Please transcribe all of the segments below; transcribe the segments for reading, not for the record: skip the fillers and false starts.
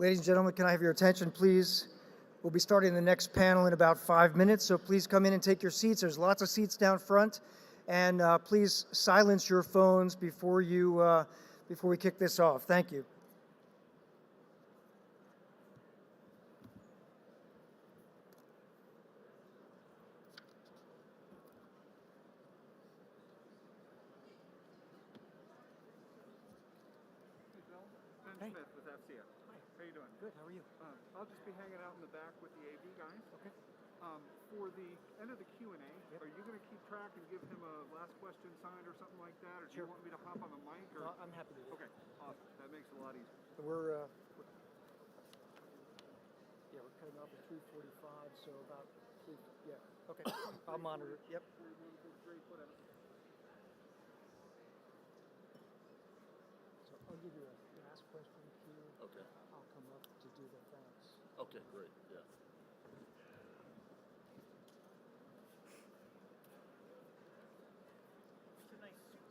Ladies and gentlemen, can I have your attention, please? We'll be starting the next panel in about 5 minutes, so please come in and take your seats. There's lots of seats down front, and please silence your phones before we kick this off. Thank you. Ben Smith with FCS. Hi. How you doing? Good. How are you? I'll just be hanging out in the back with the AV guys. Okay. For the end of the Q&A, Yep. are you going to keep track and give him a last question signed or something like that? Or do Sure. you want me to hop on the mic? Or? I'm happy to do it. Okay, awesome. That makes it a lot easier. We're cutting off at 3:45, so about 3. Yeah. Okay. I'll monitor it. Yep. So I'll give you a last question here. Okay. I'll come up to do the thanks. Okay, great. Yeah. It's a nice suit.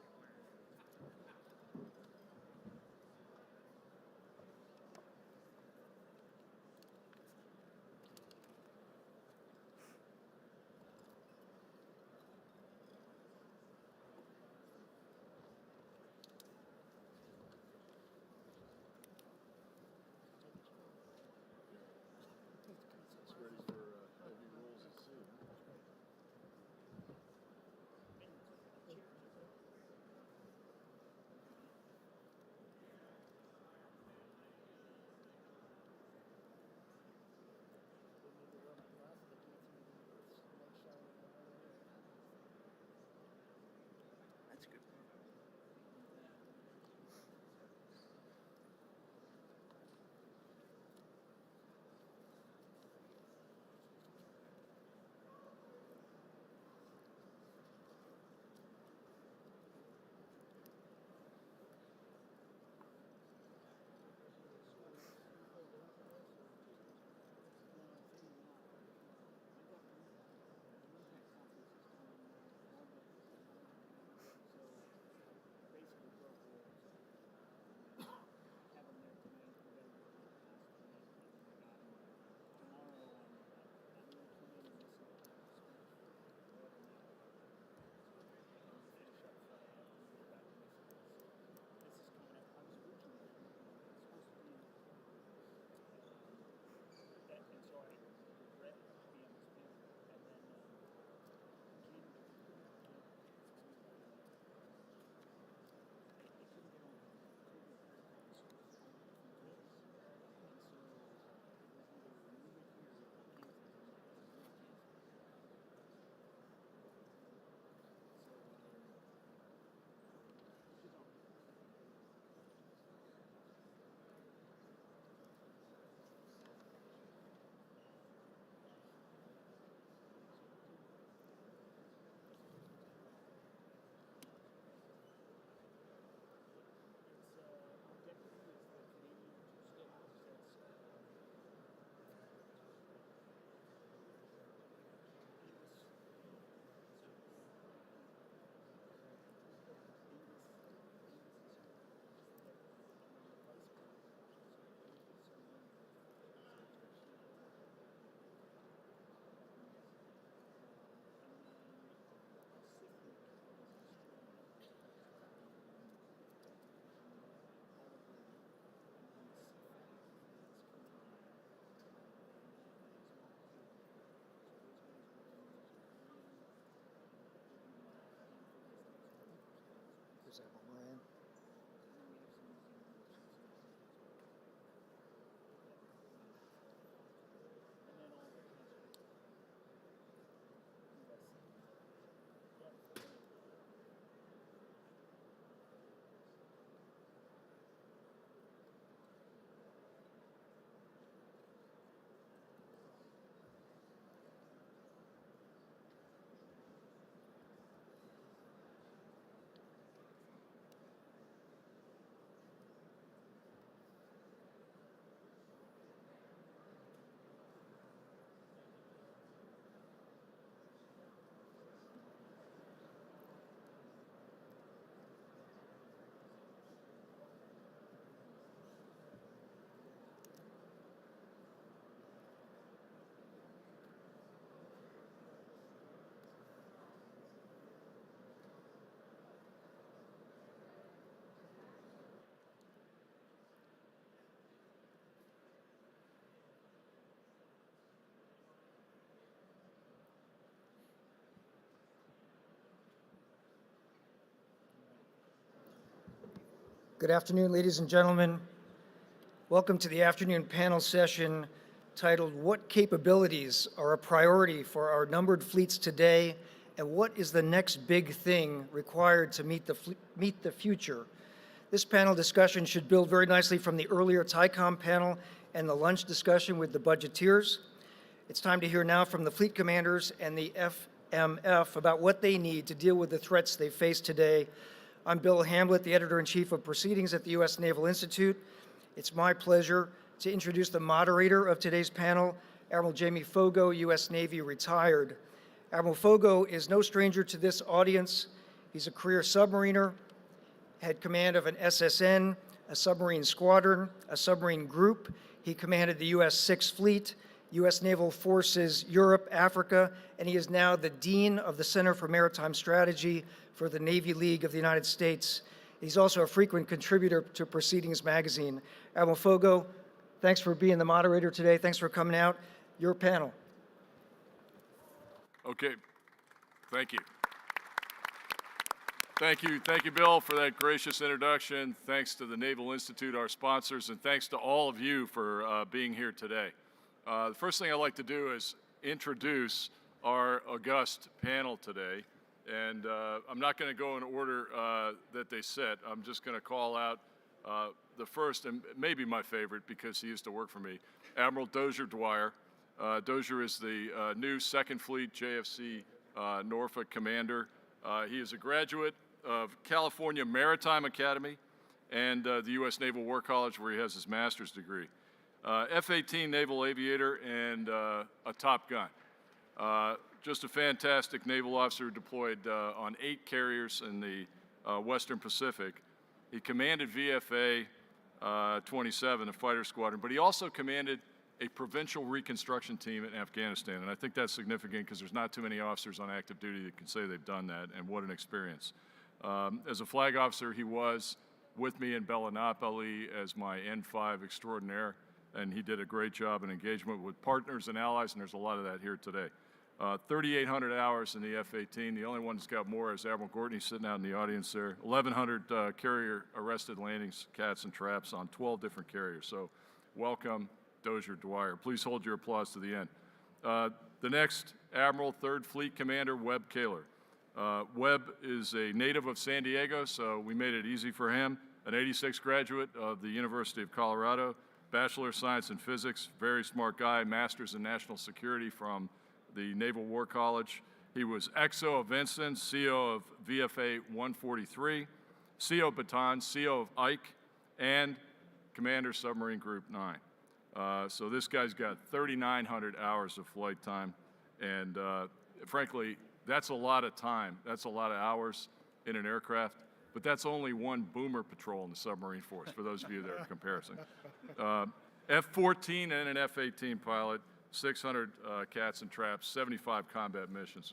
Good afternoon, ladies and gentlemen. Welcome to the afternoon panel session titled, "What Capabilities Are a Priority for Our Numbered Fleets Today, and What is the Next Big Thing Required to meet the Future?" This panel discussion should build very nicely from the earlier TICOM panel and the lunch discussion with the budgeteers. It's time to hear now from the fleet commanders and the FMF about what they need to deal with the threats they face today. I'm Bill Hamblett, the Editor-in-Chief of Proceedings at the U.S. Naval Institute. It's my pleasure to introduce the moderator of today's panel, Admiral Jamie Fogo, U.S. Navy retired. Admiral Fogo is no stranger to this audience. He's a career submariner, had command of an SSN, a submarine squadron, a submarine group. He commanded the U.S. Sixth Fleet, U.S. Naval Forces Europe, Africa, and he is now the Dean of the Center for Maritime Strategy for the Navy League of the United States. He's also a frequent contributor to Proceedings magazine. Admiral Fogo, thanks for being the moderator today. Thanks for coming out. Your panel. Okay, thank you. Thank you, Bill, for that gracious introduction. Thanks to the Naval Institute, our sponsors, and thanks to all of you for being here today. The first thing I'd like to do is introduce our august panel today. And I'm not going to go in order that they set. I'm just going to call out the first, and maybe my favorite because he used to work for me, Admiral Dozier Dwyer. Dozier is the new Second Fleet JFC Norfolk commander. He is a graduate of California Maritime Academy and the U.S. Naval War College, where he has his master's degree. F-18 naval aviator and a Top Gun. Just a fantastic naval officer deployed on 8 carriers in the Western Pacific. He commanded VFA 27, a fighter squadron, but he also commanded a provincial reconstruction team in Afghanistan. And I think that's significant because there's not too many officers on active duty that can say they've done that, and what an experience. As a flag officer, he was with me in Bellinapoli as my N5 extraordinaire, and he did a great job in engagement with partners and allies, and there's a lot of that here today. 3,800 hours in the F-18. The only one that's got more is Admiral Gortney sitting out in the audience there. 1,100 carrier arrested landings, cats and traps on 12 different carriers. So welcome, Dozier Dwyer. Please hold your applause to the end. The next Admiral, 3rd Fleet Commander, Webb Kaler. Webb is a native of San Diego, so we made it easy for him. An 86 graduate of the University of Colorado, Bachelor of Science in Physics, very smart guy, Master's in National Security from the Naval War College. He was XO of Ensign, CO of VFA 143, CO Baton, CO of Ike, and Commander Submarine Group 9. So this guy's got 3,900 hours of flight time, and frankly, that's a lot of time. That's a lot of hours in an aircraft, but that's only one boomer patrol in the submarine force, for those of you that are comparing. F-14 and an F-18 pilot, 600 cats and traps, 75 combat missions.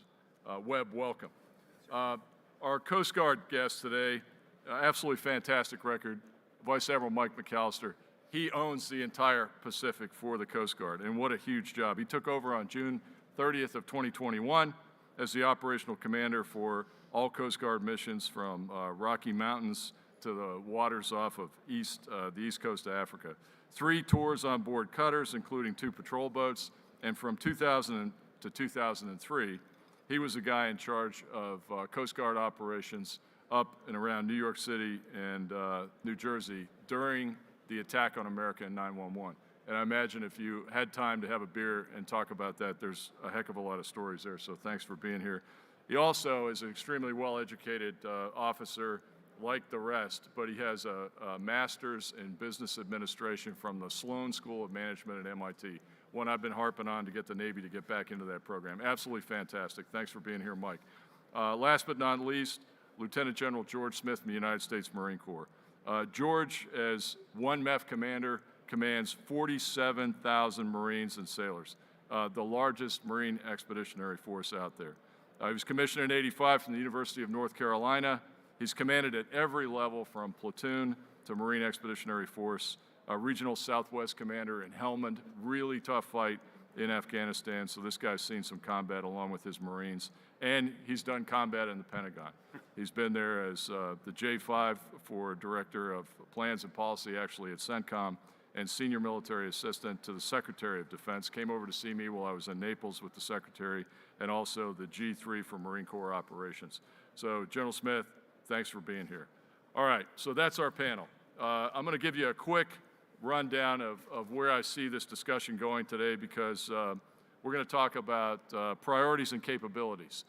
Webb, welcome. Our Coast Guard guest today, absolutely fantastic record, Vice Admiral Mike McAllister. He owns the entire Pacific for the Coast Guard, and what a huge job. He took over on June 30th of 2021 as the operational commander for all Coast Guard missions from Rocky Mountains to the waters off of the east coast of Africa. 3 tours on board cutters, including 2 patrol boats, and from 2000 to 2003, he was the guy in charge of Coast Guard operations up and around New York City and New Jersey during the attack on America in 9/11. And I imagine if you had time to have a beer and talk about that, there's a heck of a lot of stories there, so thanks for being here. He also is an extremely well-educated officer, like the rest, but he has a master's in business administration from the Sloan School of Management at MIT, one I've been harping on to get the Navy to get back into that program. Absolutely fantastic. Thanks for being here, Mike. Last but not least, Lieutenant General George Smith from the United States Marine Corps. George, as 1 MEF commander, commands 47,000 Marines and sailors, the largest Marine expeditionary force out there. He was commissioned in '85 from the University of North Carolina. He's commanded at every level from platoon to Marine Expeditionary Force, Regional Southwest Commander in Helmand, really tough fight in Afghanistan, so this guy's seen some combat along with his Marines. and he's done combat in the Pentagon. He's been there as the J5 for Director of Plans and Policy, actually at CENTCOM, and Senior Military Assistant to the Secretary of Defense. Came over to see me while I was in Naples with the Secretary, and also the G3 for Marine Corps Operations. So, General Smith, thanks for being here. All right, so that's our panel. I'm going to give you a quick rundown of where I see this discussion going today, because we're going to talk about priorities and capabilities.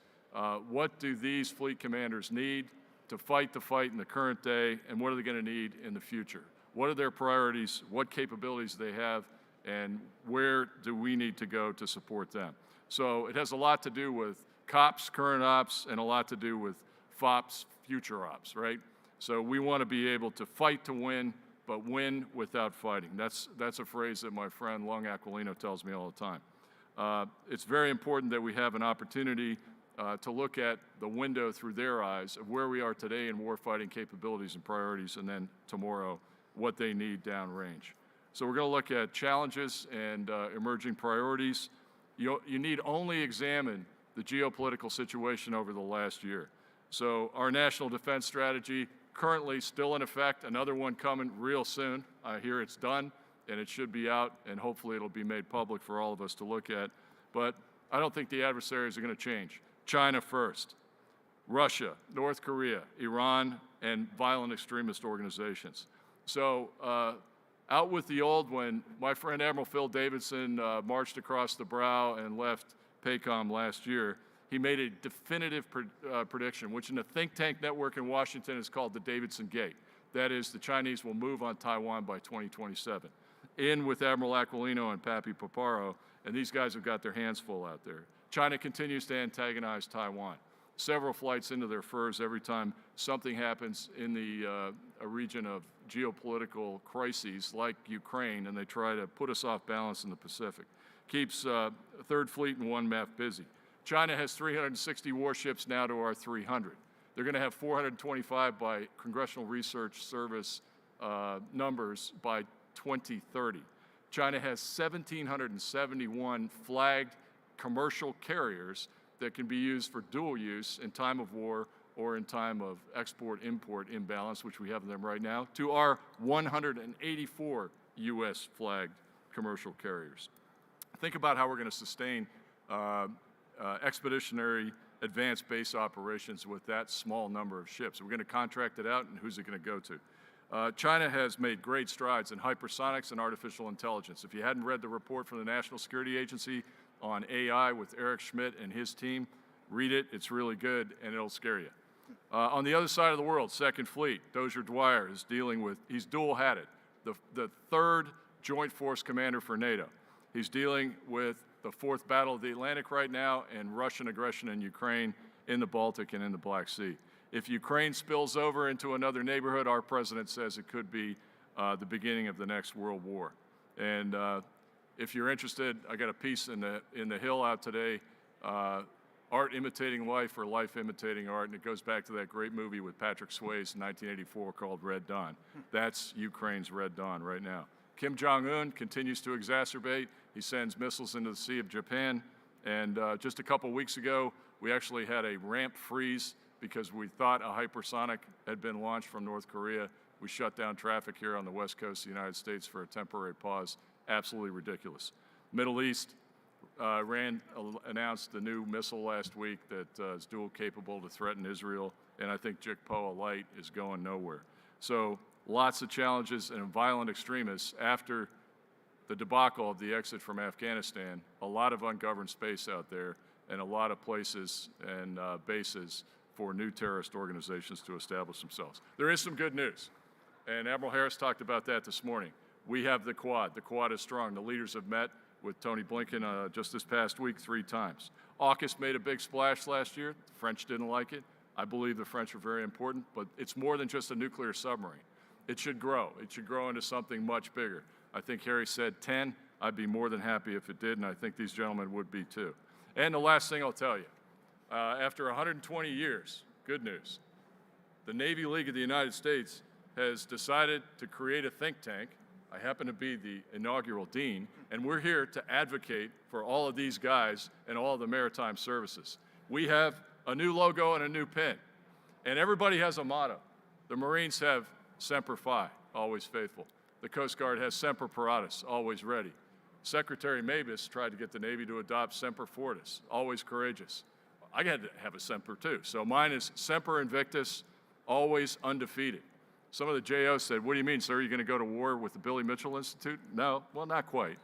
What do these fleet commanders need to fight the fight in the current day, and what are they going to need in the future? What are their priorities, what capabilities they have, and where do we need to go to support them? So it has a lot to do with COPS, current ops, and a lot to do with FOPS, future ops, right? So we want to be able to fight to win, but win without fighting. That's a phrase that my friend Lung Aquilino tells me all the time. It's very important that we have an opportunity to look at the window through their eyes of where we are today in warfighting capabilities and priorities, and then tomorrow, what they need downrange. So we're going to look at challenges and emerging priorities. You need only examine the geopolitical situation over the last year. So our national defense strategy, currently still in effect, another one coming real soon. I hear it's done, and it should be out, and hopefully it'll be made public for all of us to look at. But I don't think the adversaries are going to change. China first, Russia, North Korea, Iran, and violent extremist organizations. So out with the old. When my friend Admiral Phil Davidson marched across the brow and left PACOM last year, he made a definitive prediction, which in the think tank network in Washington is called the Davidson Gate. That is, the Chinese will move on Taiwan by 2027. In with Admiral Aquilino and Pappy Paparo, and these guys have got their hands full out there. China continues to antagonize Taiwan. Several flights into their furs every time something happens in a region of geopolitical crises like Ukraine, and they try to put us off balance in the Pacific. Keeps Third Fleet and 1 MAF busy. China has 360 warships now to our 300. They're going to have 425 by Congressional Research Service numbers by 2030. China has 1,771 flagged commercial carriers that can be used for dual use in time of war or in time of export-import imbalance, which we have them right now, to our 184 U.S. flagged commercial carriers. Think about how we're going to sustain expeditionary advanced base operations with that small number of ships. We're going to contract it out, and who's it going to go to? China has made great strides in hypersonics and artificial intelligence. If you hadn't read the report from the National Security Agency on AI with Eric Schmidt and his team, read it. It's really good, and it'll scare you. On the other side of the world, Second Fleet, Dozier Dwyer is dealing with, he's dual-hatted, the third Joint Force Commander for NATO. He's dealing with the fourth Battle of the Atlantic right now and Russian aggression in Ukraine, in the Baltic, and in the Black Sea. If Ukraine spills over into another neighborhood, our president says it could be the beginning of the next world war. And if you're interested, I got a piece in the Hill out today, Art Imitating Life or Life Imitating Art, and it goes back to that great movie with Patrick Swayze in 1984 called Red Dawn. That's Ukraine's Red Dawn right now. Kim Jong-un continues to exacerbate. He sends missiles into the Sea of Japan, and just a couple weeks ago, we actually had a ramp freeze because we thought a hypersonic had been launched from North Korea. We shut down traffic here on the west coast of the United States for a temporary pause. Absolutely ridiculous. Middle East, Iran announced a new missile last week that is dual capable to threaten Israel, and I think JICPOA Light is going nowhere. So lots of challenges and violent extremists after the debacle of the exit from Afghanistan, a lot of ungoverned space out there, and a lot of places and bases for new terrorist organizations to establish themselves. There is some good news, and Admiral Harris talked about that this morning. We have the Quad. The Quad is strong. The leaders have met with Tony Blinken just this past week 3 times. AUKUS made a big splash last year. The French didn't like it. I believe the French are very important, but it's more than just a nuclear submarine. It should grow. It should grow into something much bigger. I think Harry said 10. I'd be more than happy if it did, and I think these gentlemen would be too. And the last thing I'll tell you, after 120 years, good news, the Navy League of the United States has decided to create a think tank. I happen to be the inaugural dean, and we're here to advocate for all of these guys and all of the maritime services. We have a new logo and a new pin. And everybody has a motto. The Marines have Semper Fi, always faithful. The Coast Guard has Semper Paratus, always ready. Secretary Mabus tried to get the Navy to adopt Semper Fortis, always courageous. I had to have a Semper too. So mine is Semper Invictus, always undefeated. Some of the JOs said, what do you mean, sir? Are you going to go to war with the Billy Mitchell Institute? No, well, not quite.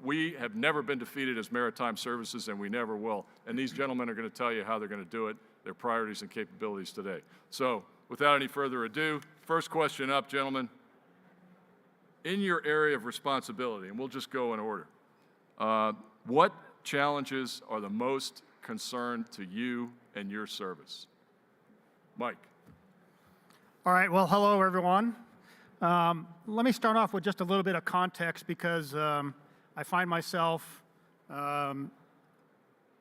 We have never been defeated as maritime services, and we never will. And these gentlemen are going to tell you how they're going to do it, their priorities and capabilities today. So without any further ado, first question up, gentlemen. In your area of responsibility, and we'll just go in order, what challenges are the most concern to you and your service? Mike. All right, well, hello, everyone. Let me start off with just a little bit of context because I find myself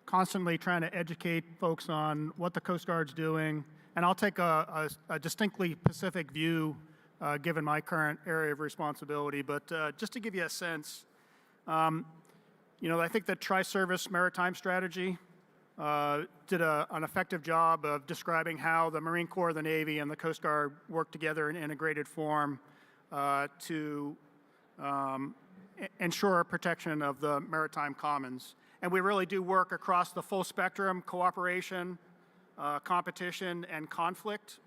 constantly trying to educate folks on what the Coast Guard's doing, and I'll take a distinctly Pacific view given my current area of responsibility. But just to give you a sense, I think the Tri-Service Maritime Strategy did an effective job of describing how the Marine Corps, the Navy, and the Coast Guard work together in integrated form to ensure protection of the maritime commons. And we really do work across the full spectrum: cooperation, competition, and conflict.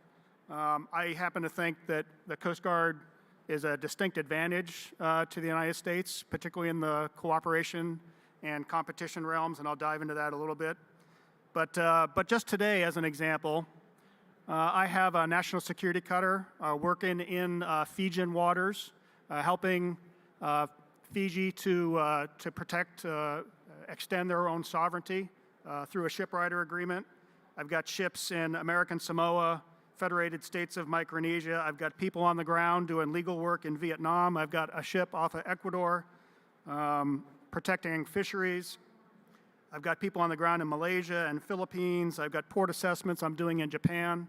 I happen to think that the Coast Guard is a distinct advantage to the United States, particularly in the cooperation and competition realms, and I'll dive into that a little bit. But just today, as an example, I have a national security cutter working in Fijian waters, helping Fiji to protect, extend their own sovereignty through a shipwrighter agreement. I've got ships in American Samoa, Federated States of Micronesia. I've got people on the ground doing legal work in Vietnam. I've got a ship off of Ecuador protecting fisheries. I've got people on the ground in Malaysia and Philippines. I've got port assessments I'm doing in Japan.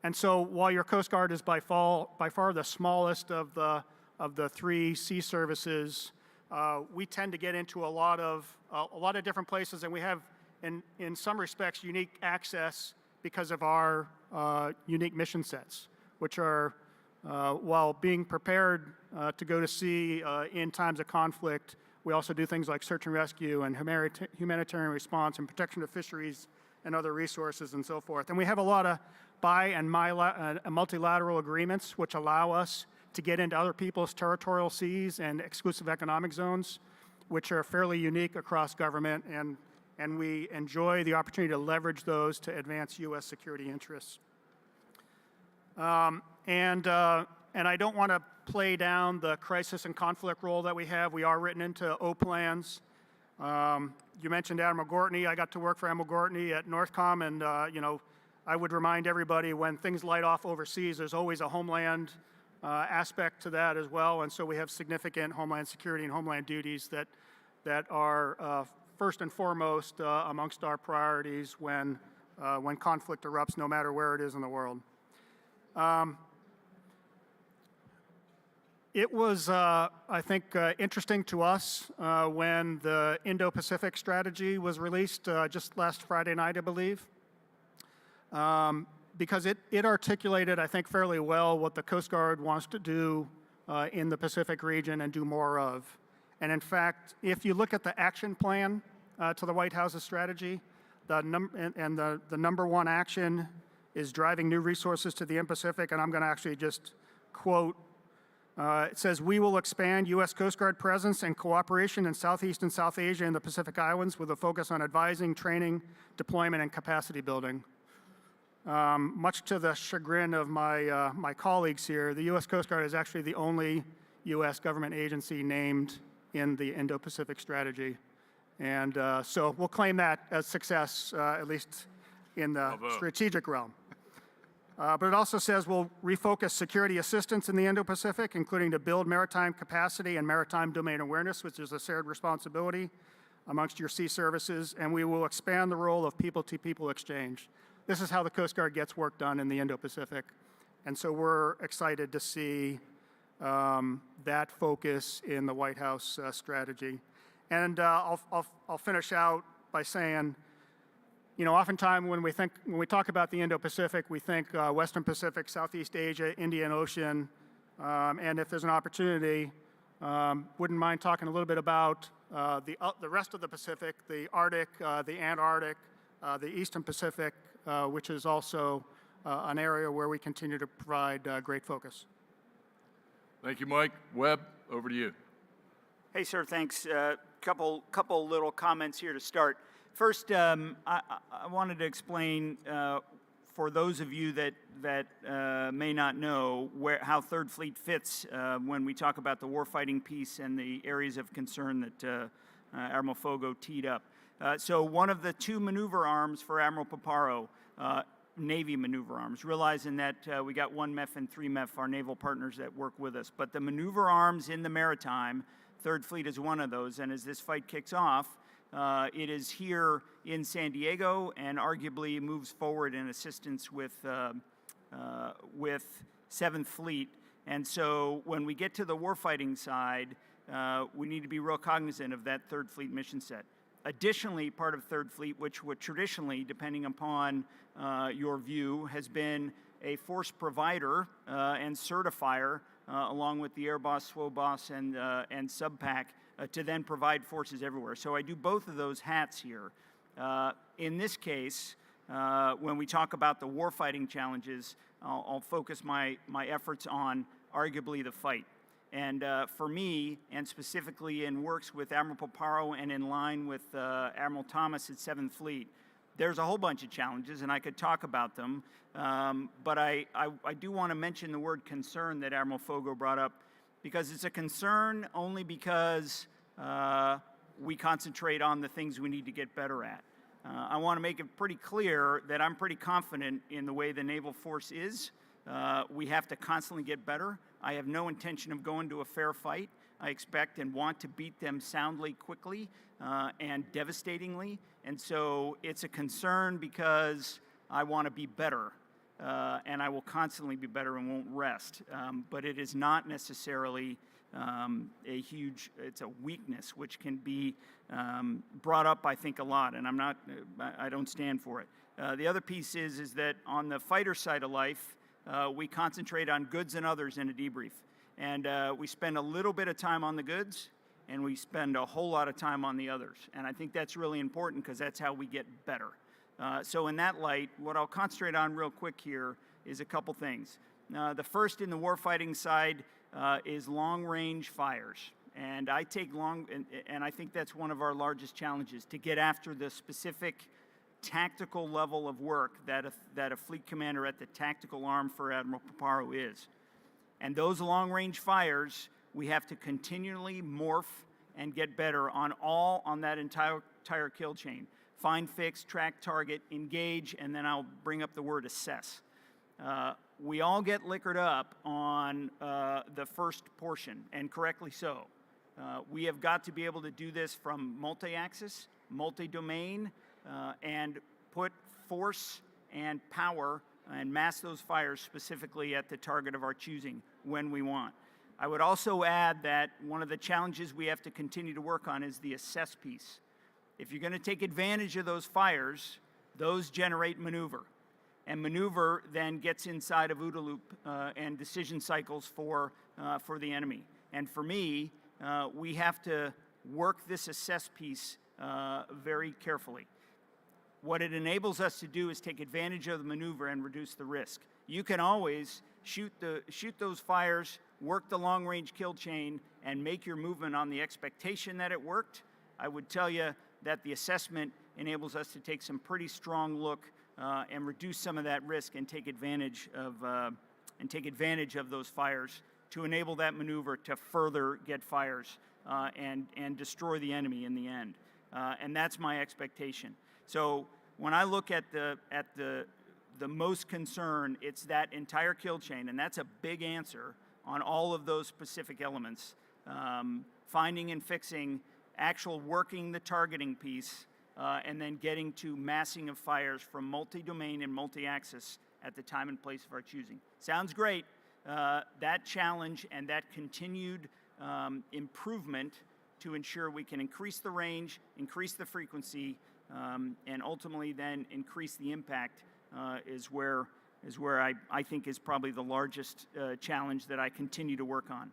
And so while your Coast Guard is by far the smallest of the three sea services, we tend to get into a lot of different places, and we have, in some respects, unique access because of our unique mission sets, which are, while being prepared to go to sea in times of conflict, we also do things like search and rescue and humanitarian response and protection of fisheries and other resources and so forth. And we have a lot of bi- and multilateral agreements which allow us to get into other people's territorial seas and exclusive economic zones, which are fairly unique across government, and we enjoy the opportunity to leverage those to advance U.S. security interests. And I don't want to play down the crisis and conflict role that we have. We are written into O plans. You mentioned Admiral Gortney. I got to work for Admiral Gortney at Northcom, and I would remind everybody when things light off overseas, there's always a Homeland aspect to that as well. And so we have significant Homeland security and Homeland duties that are first and foremost amongst our priorities when conflict erupts, no matter where it is in the world. It was, I think, interesting to us when the Indo-Pacific strategy was released just last Friday night, I believe, because it articulated, I think, fairly well what the Coast Guard wants to do in the Pacific region and do more of. And in fact, if you look at the action plan to the White House's strategy, the number one action is driving new resources to the Indo-Pacific, and I'm going to actually just quote. It says, "We will expand U.S. Coast Guard presence and cooperation in Southeast and South Asia and the Pacific Islands with a focus on advising, training, deployment, and capacity building." Much to the chagrin of my colleagues here, the U.S. Coast Guard is actually the only U.S. government agency named in the Indo-Pacific strategy. And so we'll claim that as success, at least in the strategic realm. But it also says we'll refocus security assistance in the Indo-Pacific, including to build maritime capacity and maritime domain awareness, which is a shared responsibility amongst your sea services, and we will expand the role of people-to-people exchange. This is how the Coast Guard gets work done in the Indo-Pacific, and so we're excited to see that focus in the White House strategy. And I'll finish out by saying, You know, oftentimes when we talk about the Indo-Pacific, we think Western Pacific, Southeast Asia, Indian Ocean, and if there's an opportunity, wouldn't mind talking a little bit about the rest of the Pacific, the Arctic, the Antarctic, the Eastern Pacific, which is also an area where we continue to provide great focus. Thank you, Mike. Webb, over to you. Hey, sir, thanks. Couple little comments here to start. First, I wanted to explain for those of you that may not know how Third Fleet fits when we talk about the warfighting piece and the areas of concern that Admiral Fogo teed up. So one of the two maneuver arms for Admiral Paparo, Navy maneuver arms, realizing that we got 1 MEF and 3 MEF, our naval partners that work with us. But the maneuver arms in the Maritime, Third Fleet is one of those, and as this fight kicks off, it is here in San Diego and arguably moves forward in assistance with 7th Fleet. And so when we get to the warfighting side, we need to be real cognizant of that 3rd Fleet mission set. Additionally, part of 3rd Fleet, which would traditionally, depending upon your view, has been a force provider and certifier, along with the Air Boss, SWO Boss, and SubPac, to then provide forces everywhere. So I do both of those hats here. In this case, when we talk about the warfighting challenges, I'll focus my efforts on arguably the fight. And for me, and specifically in works with Admiral Paparo and in line with Admiral Thomas at 7th Fleet, there's a whole bunch of challenges, and I could talk about them. But I do want to mention the word concern that Admiral Fogo brought up, because it's a concern only because we concentrate on the things we need to get better at. I want to make it pretty clear that I'm pretty confident in the way the naval force is. We have to constantly get better. I have no intention of going to a fair fight. I expect and want to beat them soundly, quickly, and devastatingly. And so it's a concern because I want to be better. And I will constantly be better and won't rest. But it is not necessarily it's a weakness which can be brought up, I think, a lot, and I don't stand for it. The other piece is that on the fighter side of life, we concentrate on goods and others in a debrief. And we spend a little bit of time on the goods, and we spend a whole lot of time on the others. And I think that's really important because that's how we get better. So in that light, what I'll concentrate on real quick here is a couple things. The first in the warfighting side is long-range fires. And I take and I think that's one of our largest challenges, to get after the specific tactical level of work that a fleet commander at the tactical arm for Admiral Paparo is. And those long-range fires, we have to continually morph and get better on that entire kill chain. Find, fix, track, target, engage, and then I'll bring up the word assess. We all get liquored up on the first portion, and correctly so. We have got to be able to do this from multi-axis, multi-domain, and put force and power and mass those fires specifically at the target of our choosing when we want. I would also add that one of the challenges we have to continue to work on is the assess piece. If you're going to take advantage of those fires, those generate maneuver. And maneuver then gets inside of OODA loop and decision cycles for the enemy. And for me, we have to work this assess piece very carefully. What it enables us to do is take advantage of the maneuver and reduce the risk. You can always shoot those fires, work the long-range kill chain, and make your movement on the expectation that it worked. I would tell you that the assessment enables us to take some pretty strong look and reduce some of that risk and take advantage of those fires to enable that maneuver to further get fires and destroy the enemy in the end. And that's my expectation. So when I look at the most concern, it's that entire kill chain, and that's a big answer on all of those specific elements. Finding and fixing, actual working the targeting piece, and then getting to massing of fires from multi-domain and multi-axis at the time and place of our choosing. Sounds great. That challenge and that continued improvement to ensure we can increase the range, increase the frequency, and ultimately then increase the impact is where I think is probably the largest challenge that I continue to work on.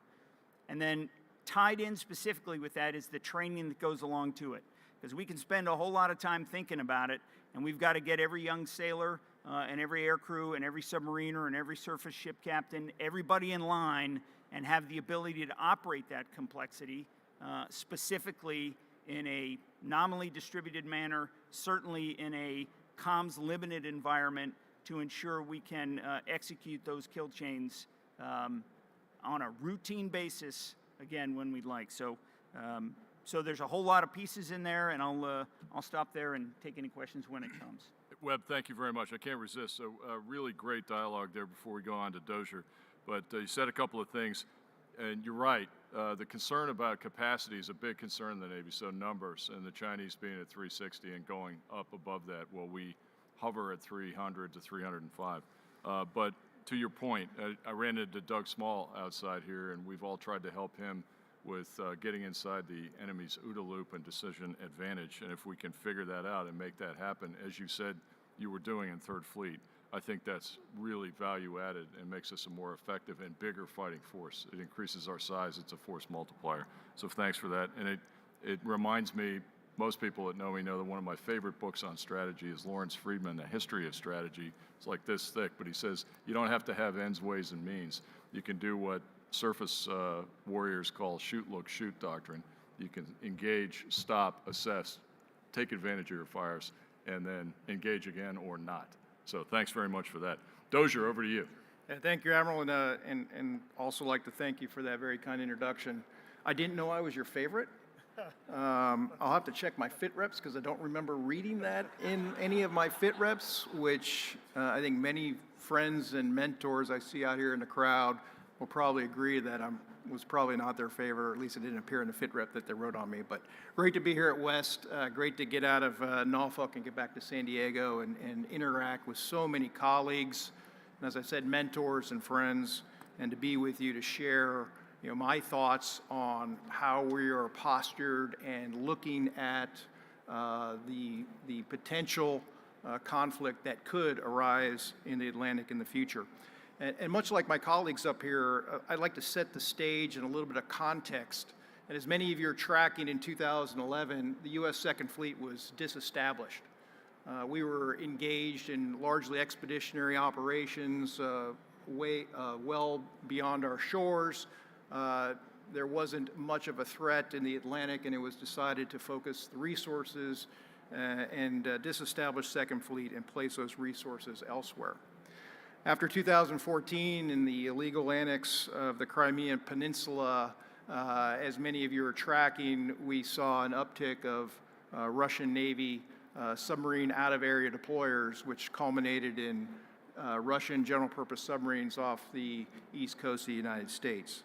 And then tied in specifically with that is the training that goes along to it. Because we can spend a whole lot of time thinking about it, and we've got to get every young sailor and every air crew and every submariner and every surface ship captain, everybody in line, and have the ability to operate that complexity, specifically in a nominally distributed manner, certainly in a comms limited environment, to ensure we can execute those kill chains on a routine basis, again, when we'd like. So there's a whole lot of pieces in there, and I'll stop there and take any questions when it comes. Webb, thank you very much. I can't resist. So really great dialogue there before we go on to Dozier. But you said a couple of things, and you're right. The concern about capacity is a big concern in the Navy, so numbers, and the Chinese being at 360 and going up above that, while we hover at 300 to 305. But to your point, I ran into Doug Small outside here, and we've all tried to help him with getting inside the enemy's OODA loop and decision advantage. And if we can figure that out and make that happen, as you said you were doing in Third Fleet, I think that's really value added and makes us a more effective and bigger fighting force. It increases our size. It's a force multiplier. So thanks for that. And it reminds me, most people that know me know that one of my favorite books on strategy is Lawrence Friedman, A History of Strategy. It's like this thick, but he says you don't have to have ends, ways, and means. You can do what surface warriors call shoot, look, shoot doctrine. You can engage, stop, assess, take advantage of your fires, and then engage again or not. So thanks very much for that. Dozier, over to you. Yeah, thank you, Admiral, and also like to thank you for that very kind introduction. I didn't know I was your favorite. I'll have to check my fit reps because I don't remember reading that in any of my fit reps, which I think many friends and mentors I see out here in the crowd will probably agree that I was probably not their favorite, or at least it didn't appear in the fit rep that they wrote on me. But great to be here at West, great to get out of Norfolk and get back to San Diego and interact with so many colleagues, and as I said, mentors and friends, and to be with you to share my thoughts on how we are postured and looking at the potential conflict that could arise in the Atlantic in the future. And much like my colleagues up here, I'd like to set the stage and a little bit of context. And as many of you are tracking, in 2011, the U.S. Second Fleet was disestablished. We were engaged in largely expeditionary operations well beyond our shores. There wasn't much of a threat in the Atlantic, and it was decided to focus the resources and disestablish Second Fleet and place those resources elsewhere. After 2014 and the illegal annex of the Crimean Peninsula, as many of you are tracking, we saw an uptick of Russian Navy submarine out-of-area deployers, which culminated in Russian general-purpose submarines off the east coast of the United States.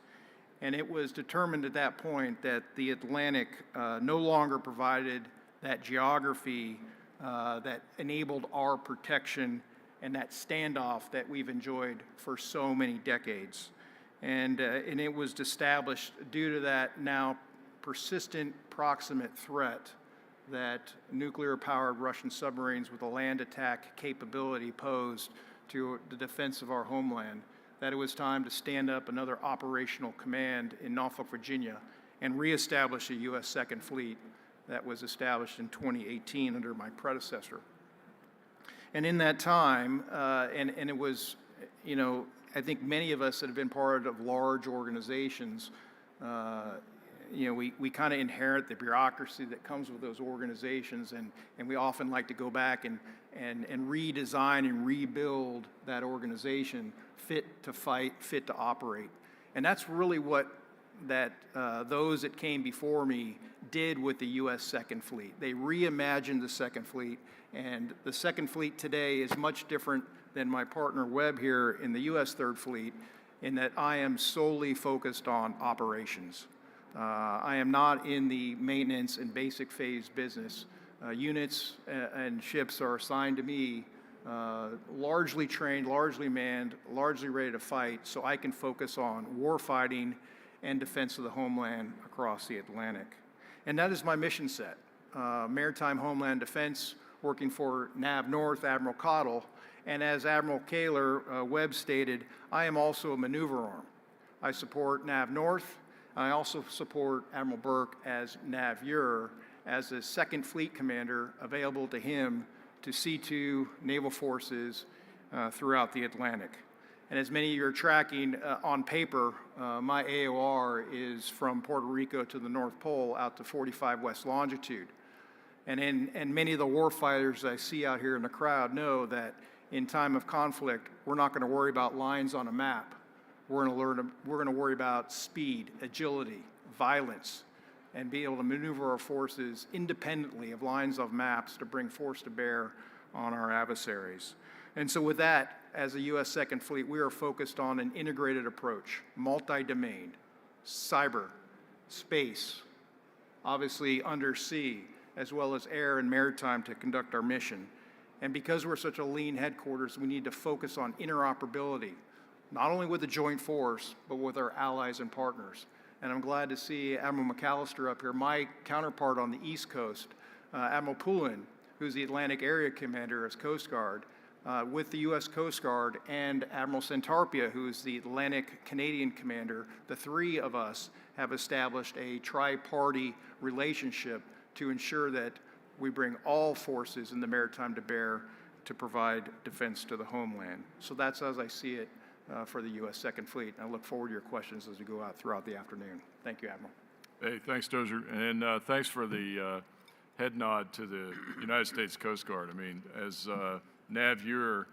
And it was determined at that point that the Atlantic no longer provided that geography that enabled our protection and that standoff that we've enjoyed for so many decades. And it was established due to that now persistent proximate threat that nuclear-powered Russian submarines with a land attack capability posed to the defense of our homeland, that it was time to stand up another operational command in Norfolk, Virginia, and reestablish a U.S. Second Fleet that was established in 2018 under my predecessor. And in that time, and it was, I think many of us that have been part of large organizations, we kind of inherit the bureaucracy that comes with those organizations, and we often like to go back and redesign and rebuild that organization fit to fight, fit to operate. And that's really what those that came before me did with the U.S. Second Fleet. They reimagined the Second Fleet, and the Second Fleet today is much different than my partner Webb here in the U.S. Third Fleet, in that I am solely focused on operations. I am not in the maintenance and basic phase business. Units and ships are assigned to me, largely trained, largely manned, largely ready to fight, so I can focus on war fighting and defense of the homeland across the Atlantic. And that is my mission set. Maritime Homeland Defense, working for NAV North, Admiral Cottle. And as Admiral Kaler Webb stated, I am also a maneuver arm. I support NAV North. I also support Admiral Burke as NAVUR, as a Second Fleet Commander, available to him to see to naval forces throughout the Atlantic. And as many of you are tracking on paper, my AOR is from Puerto Rico to the North Pole out to 45 west longitude. And many of the warfighters I see out here in the crowd know that in time of conflict, we're not going to worry about lines on a map. We're going to worry about speed, agility, violence, and be able to maneuver our forces independently of lines of maps to bring force to bear on our adversaries. And so with that, as a U.S. Second Fleet, we are focused on an integrated approach, multi-domain, cyber, space, obviously undersea, as well as air and maritime to conduct our mission. And because we're such a lean headquarters, we need to focus on interoperability, not only with the joint force, but with our allies and partners. And I'm glad to see Admiral McAllister up here, my counterpart on the East Coast, Admiral Poulin, who's the Atlantic Area Commander as Coast Guard, with the U.S. Coast Guard, and Admiral Santarpia, who is the Atlantic Canadian Commander. The three of us have established a tri-party relationship to ensure that we bring all forces in the maritime to bear to provide defense to the homeland. So that's as I see it for the U.S. Second Fleet. And I look forward to your questions as we go out throughout the afternoon. Thank you, Admiral. Hey, thanks, Dozier. And thanks for the head nod to the United States Coast Guard. I mean, as NAVUR,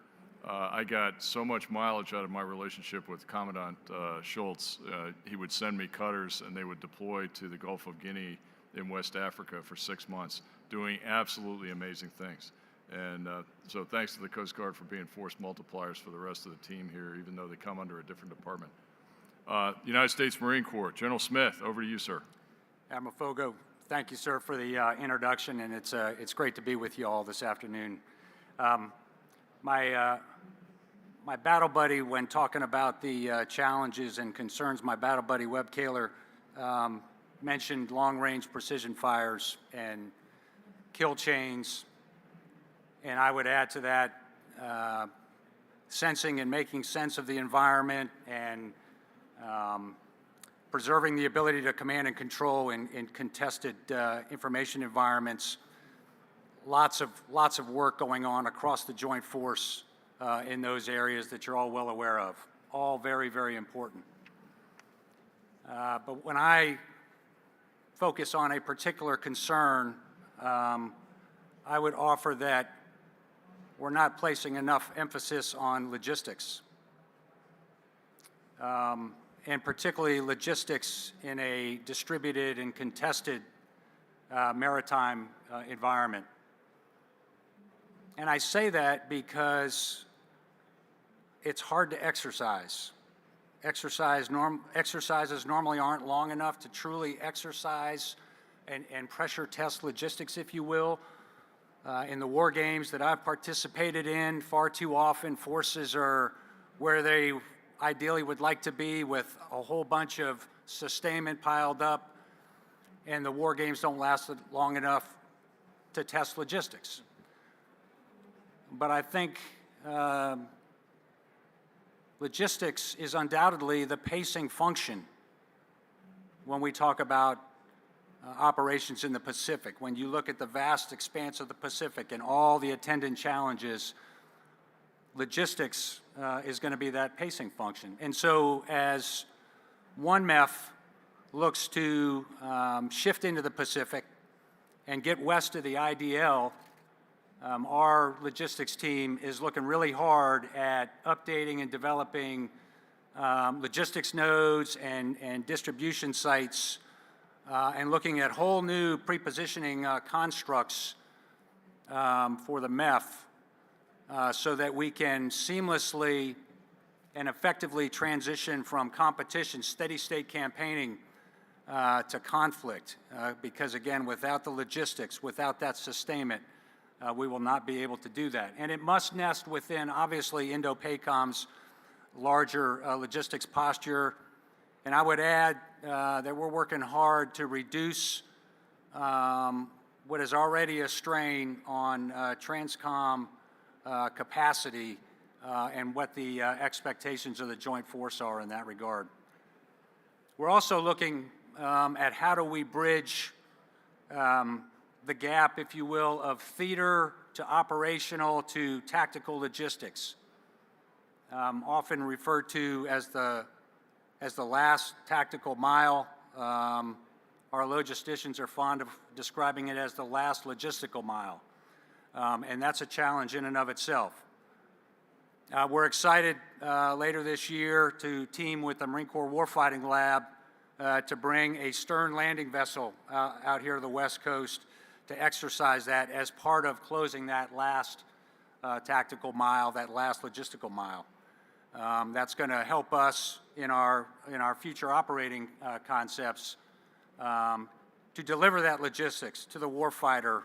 I got so much mileage out of my relationship with Commandant Schultz. He would send me cutters, and they would deploy to the Gulf of Guinea in West Africa for 6 months, doing absolutely amazing things. And so thanks to the Coast Guard for being force multipliers for the rest of the team here, even though they come under a different department. United States Marine Corps, General Smith, over to you, sir. Admiral Fogo, thank you, sir, for the introduction, and it's great to be with you all this afternoon. My battle buddy, when talking about the challenges and concerns, my battle buddy Webb Kaler mentioned long-range precision fires and kill chains, and I would add to that sensing and making sense of the environment and preserving the ability to command and control in contested information environments. Lots of work going on across the joint force in those areas that you're all well aware of. All very, very important. But when I focus on a particular concern, I would offer that we're not placing enough emphasis on logistics, and particularly logistics in a distributed and contested maritime environment. And I say that because it's hard to exercise. Exercises normally aren't long enough to truly exercise and pressure test logistics, if you will. In the war games that I've participated in, far too often forces are where they ideally would like to be with a whole bunch of sustainment piled up, and the war games don't last long enough to test logistics. But I think logistics is undoubtedly the pacing function when we talk about operations in the Pacific. When you look at the vast expanse of the Pacific and all the attendant challenges, logistics is going to be that pacing function. And so as one MEF looks to shift into the Pacific and get west of the IDL, our logistics team is looking really hard at updating and developing logistics nodes and distribution sites, and looking at whole new pre-positioning constructs for the MEF, so that we can seamlessly and effectively transition from competition, steady state campaigning, to conflict. Because again, without the logistics, without that sustainment, we will not be able to do that. And it must nest within, obviously, Indo-PACOM's larger logistics posture. And I would add that we're working hard to reduce what is already a strain on Transcom capacity and what the expectations of the joint force are in that regard. We're also looking at how do we bridge the gap, if you will, of theater to operational to tactical logistics, often referred to as the last tactical mile. Our logisticians are fond of describing it as the last logistical mile, and that's a challenge in and of itself. We're excited later this year to team with the Marine Corps Warfighting Lab to bring a stern landing vessel out here to the West Coast to exercise that as part of closing that last tactical mile, that last logistical mile. That's going to help us in our future operating concepts to deliver that logistics to the warfighter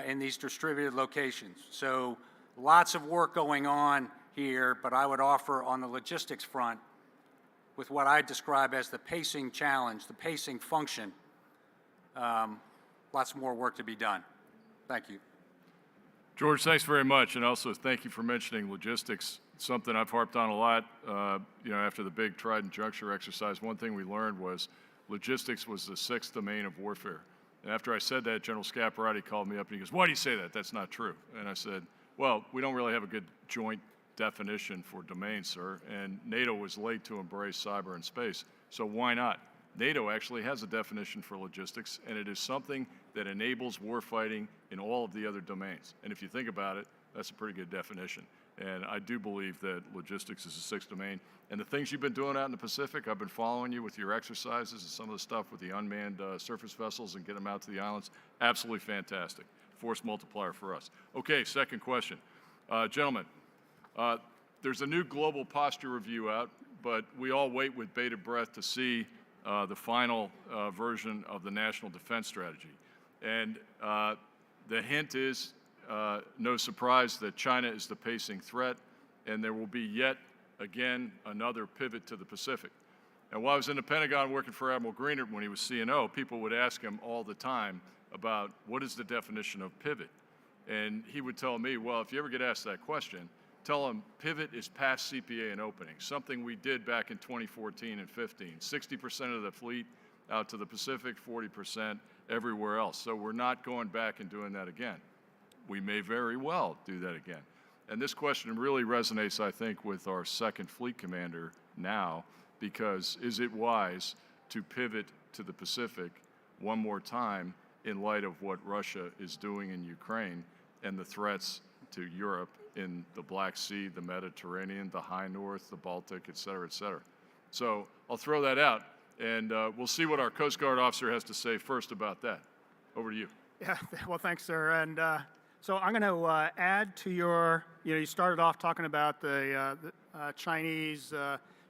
in these distributed locations. So lots of work going on here, but I would offer on the logistics front with what I describe as the pacing challenge, the pacing function, lots more work to be done. Thank you. George, thanks very much, and also thank you for mentioning logistics. Something I've harped on a lot. After the big Trident Juncture exercise, one thing we learned was logistics was the sixth domain of warfare. And after I said that, General Scaparrotti called me up and he goes, "Why do you say that? That's not true." And I said, "Well, we don't really have a good joint definition for domain, sir, and NATO was late to embrace cyber and space, so why not?" NATO actually has a definition for logistics, and it is something that enables warfighting in all of the other domains. And if you think about it, that's a pretty good definition. And I do believe that logistics is the sixth domain. And the things you've been doing out in the Pacific, I've been following you with your exercises and some of the stuff with the unmanned surface vessels and get them out to the islands. Absolutely fantastic. Force multiplier for us. Okay, second question. Gentlemen, there's a new global posture review out, but we all wait with bated breath to see the final version of the National Defense Strategy. And the hint is, no surprise, that China is the pacing threat, and there will be yet again another pivot to the Pacific. And while I was in the Pentagon working for Admiral Greenert when he was CNO, people would ask him all the time about what is the definition of pivot. And he would tell me, well, if you ever get asked that question, tell him pivot is past CPA and opening, something we did back in 2014 and 15. 60% of the fleet out to the Pacific, 40% everywhere else. So we're not going back and doing that again. We may very well do that again. And this question really resonates, I think, with our second fleet commander now, because is it wise to pivot to the Pacific one more time in light of what Russia is doing in Ukraine and the threats to Europe in the Black Sea, the Mediterranean, the High North, the Baltic, et cetera, et cetera. So I'll throw that out, and we'll see what our Coast Guard officer has to say first about that. Over to you. Yeah, well, thanks, sir. And so I'm going to add to your, you started off talking about the Chinese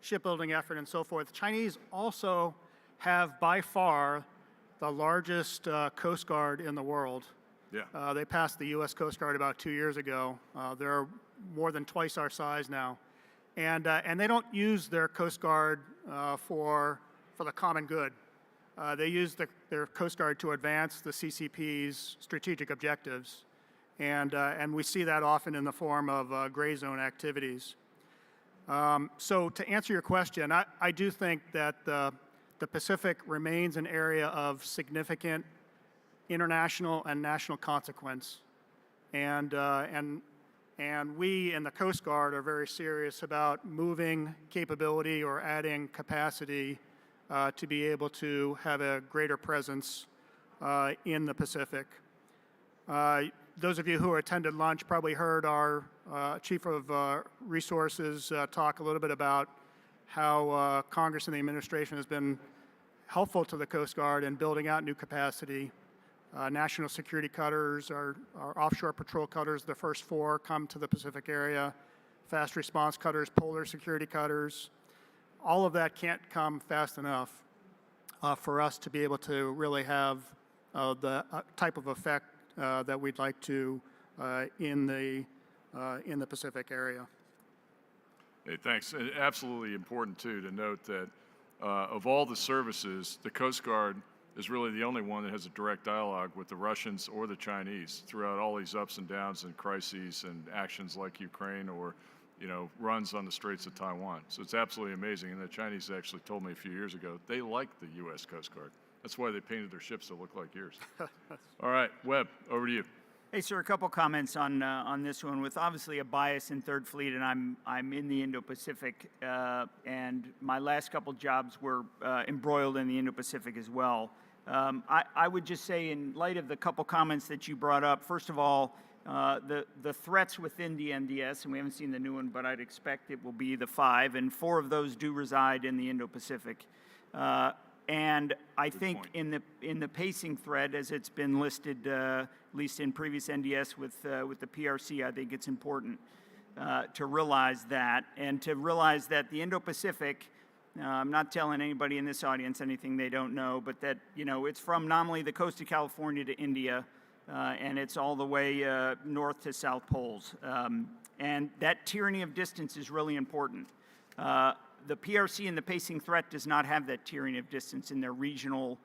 shipbuilding effort and so forth. Chinese also have by far the largest Coast Guard in the world. Yeah. They passed the U.S. Coast Guard about 2 years ago. They're more than twice our size now. And they don't use their Coast Guard for the common good. They use their Coast Guard to advance the CCP's strategic objectives. And we see that often in the form of gray zone activities. So to answer your question, I do think that the Pacific remains an area of significant international and national consequence. And we in the Coast Guard are very serious about moving capability or adding capacity to be able to have a greater presence in the Pacific. Those of you who attended lunch probably heard our Chief of Resources talk a little bit about how Congress and the administration has been helpful to the Coast Guard in building out new capacity. National security cutters, our offshore patrol cutters, the first 4 come to the Pacific area. Fast response cutters, polar security cutters. All of that can't come fast enough for us to be able to really have the type of effect that we'd like to in the Pacific area. Hey, thanks. And absolutely important, too, to note that of all the services, the Coast Guard is really the only one that has a direct dialogue with the Russians or the Chinese throughout all these ups and downs and crises and actions like Ukraine or, runs on the Straits of Taiwan. So it's absolutely amazing. And the Chinese actually told me a few years ago they like the U.S. Coast Guard. That's why they painted their ships to look like yours. All right, Webb, over to you. Hey, sir, a couple comments on this one. With obviously a bias in Third Fleet, and I'm in the Indo-Pacific, and my last couple jobs were embroiled in the Indo-Pacific as well. I would just say, in light of the couple comments that you brought up, first of all, the threats within the NDS, and we haven't seen the new one, but I'd expect it will be the 5, and 4 of those do reside in the Indo-Pacific. And I think in the pacing thread, as it's been listed, at least in previous NDS with the PRC, I think it's important to realize that, and to realize that the Indo-Pacific, I'm not telling anybody in this audience anything they don't know, but that it's from nominally the coast of California to India, and it's all the way north to South Poles, and that tyranny of distance is really important. The PRC and the pacing threat does not have that tyranny of distance in their regional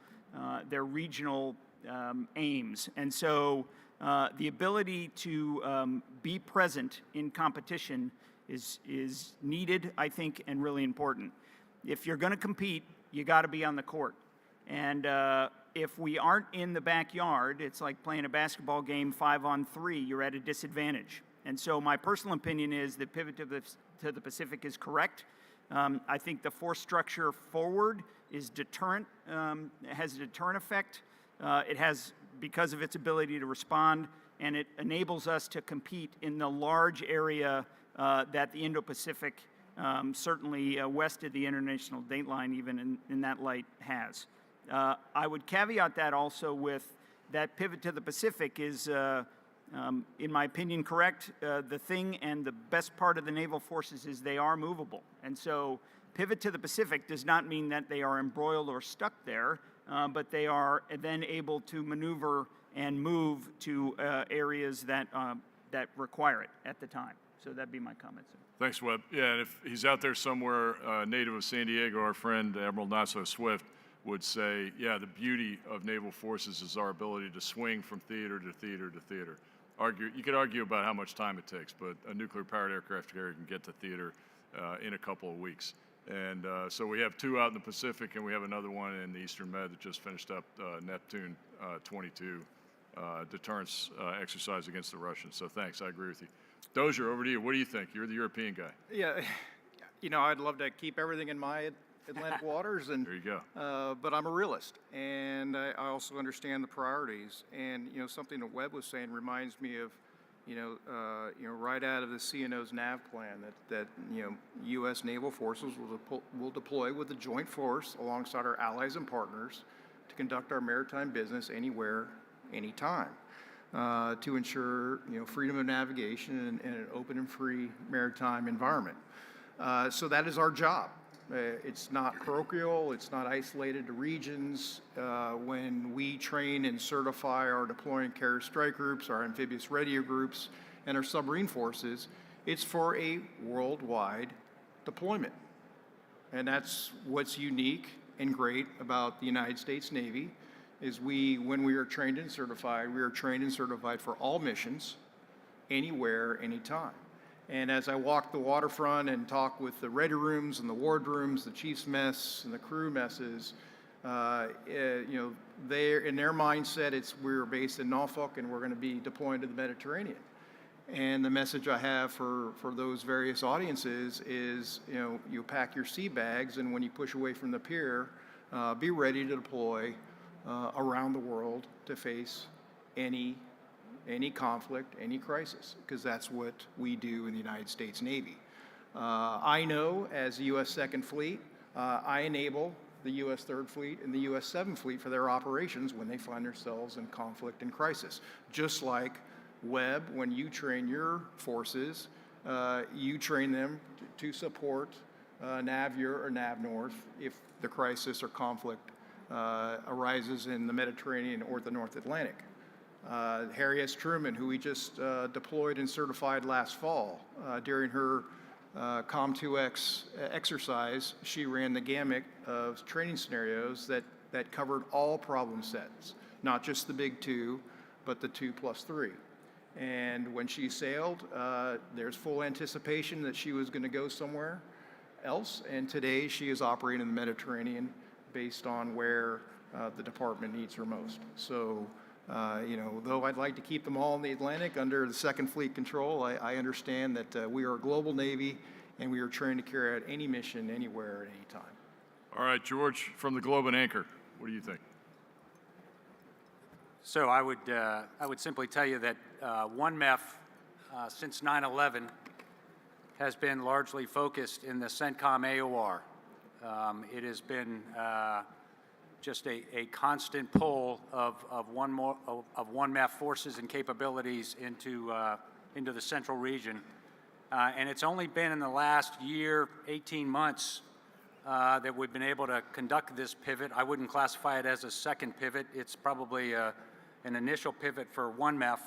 aims. And so the ability to be present in competition is needed, I think, and really important. If you're going to compete, you got to be on the court. And if we aren't in the backyard, it's like playing a basketball game 5-on-3. You're at a disadvantage. And so my personal opinion is the pivot to the Pacific is correct. I think the force structure forward is deterrent, has a deterrent effect. It has, because of its ability to respond, and it enables us to compete in the large area that the Indo-Pacific, certainly west of the international date line, even in that light, has. I would caveat that also with that pivot to the Pacific is, in my opinion, correct. The thing and the best part of the naval forces is they are movable. And so pivot to the Pacific does not mean that they are embroiled or stuck there, but they are then able to maneuver and move to areas that require it at the time. So that'd be my comment, sir. Thanks, Webb. Yeah, and if he's out there somewhere, native of San Diego, our friend Admiral Not-So-Swift would say, yeah, the beauty of naval forces is our ability to swing from theater to theater to theater. You could argue about how much time it takes, but a nuclear-powered aircraft carrier can get to theater in a couple of weeks. And so we have 2 out in the Pacific, and we have another one in the Eastern Med that just finished up Neptune 22 deterrence exercise against the Russians. So thanks, I agree with you. Dozier, over to you. What do you think? You're the European guy. Yeah, I'd love to keep everything in my Atlantic waters, and there you go. but I'm a realist, and I also understand the priorities. And something that Webb was saying reminds me of, right out of the CNO's NAV plan that U.S. naval forces will deploy with a joint force alongside our allies and partners to conduct our maritime business anywhere, anytime, to ensure freedom of navigation and an open and free maritime environment. So that is our job. It's not parochial, it's not isolated to regions. When we train and certify our deploying carrier strike groups, our amphibious radio groups, and our submarine forces, it's for a worldwide deployment. And that's what's unique and great about the United States Navy, is when we are trained and certified, we are trained and certified for all missions, anywhere, anytime. And as I walk the waterfront and talk with the ready rooms and the ward rooms, the chief's mess and the crew messes, they're in their mindset, we're based in Norfolk and we're going to be deploying to the Mediterranean. And the message I have for those various audiences is, you pack your sea bags, and when you push away from the pier, be ready to deploy around the world to face any conflict, any crisis, because that's what we do in the United States Navy. I know, as the U.S. Second Fleet, I enable the U.S. Third Fleet and the U.S. Seventh Fleet for their operations when they find themselves in conflict and crisis. Just like Webb, when you train your forces, you train them to support NAVUR or NAV North if the crisis or conflict arises in the Mediterranean or the North Atlantic. Harry S. Truman, who we just deployed and certified last fall, during her COM2X exercise, she ran the gamut of training scenarios that that covered all problem sets, not just the big two, but the 2+3. And when she sailed, there's full anticipation that she was going to go somewhere else. And today she is operating in the Mediterranean based on where the department needs her most. So, though I'd like to keep them all in the Atlantic under the Second Fleet control, I understand that we are a global Navy and we are trying to carry out any mission anywhere at any time. All right, George, from the Globe and Anchor, what do you think? So I would simply tell you that one MEF since 9/11 has been largely focused in the CENTCOM AOR. It has been just a constant pull of one MEF forces and capabilities into the central region, and it's only been in the last year, 18 months, that we've been able to conduct this pivot. I wouldn't classify it as a second pivot. It's probably an initial pivot for one MEF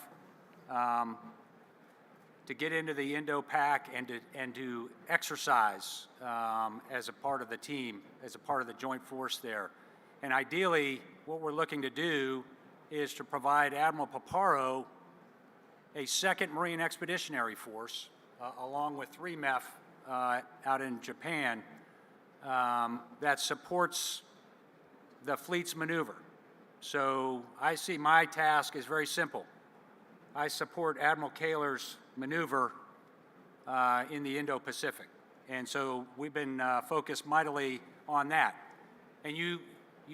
to get into the Indo-Pac and to exercise as a part of the team, as a part of the joint force there. And ideally, what we're looking to do is to provide Admiral Paparo a second Marine Expeditionary Force, along with 3 MEF out in Japan, that supports the fleet's maneuver. So I see my task as very simple. I support Admiral Kaler's maneuver in the Indo-Pacific. And so we've been focused mightily on that. And you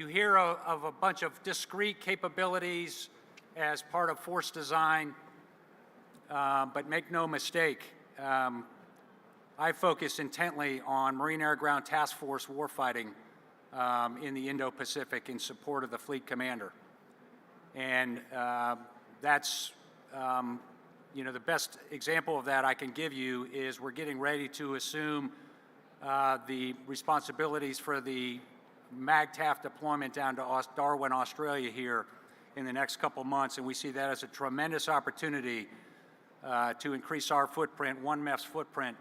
hear of a bunch of discrete capabilities as part of force design, but make no mistake, I focus intently on Marine Air Ground Task Force warfighting in the Indo-Pacific in support of the fleet commander. And that's, the best example of that I can give you is we're getting ready to assume the responsibilities for the MAGTAF deployment down to Darwin, Australia here in the next couple months, and we see that as a tremendous opportunity to increase our footprint, one MEF's footprint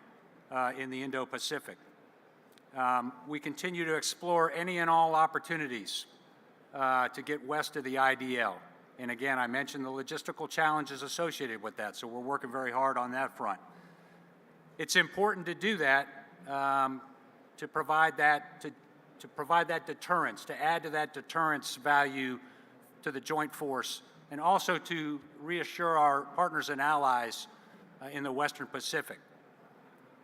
in the Indo-Pacific. We continue to explore any and all opportunities to get west of the IDL. And again, I mentioned the logistical challenges associated with that, so we're working very hard on that front. It's important to do that, to provide that deterrence, to add to that deterrence value to the joint force, and also to reassure our partners and allies in the Western Pacific.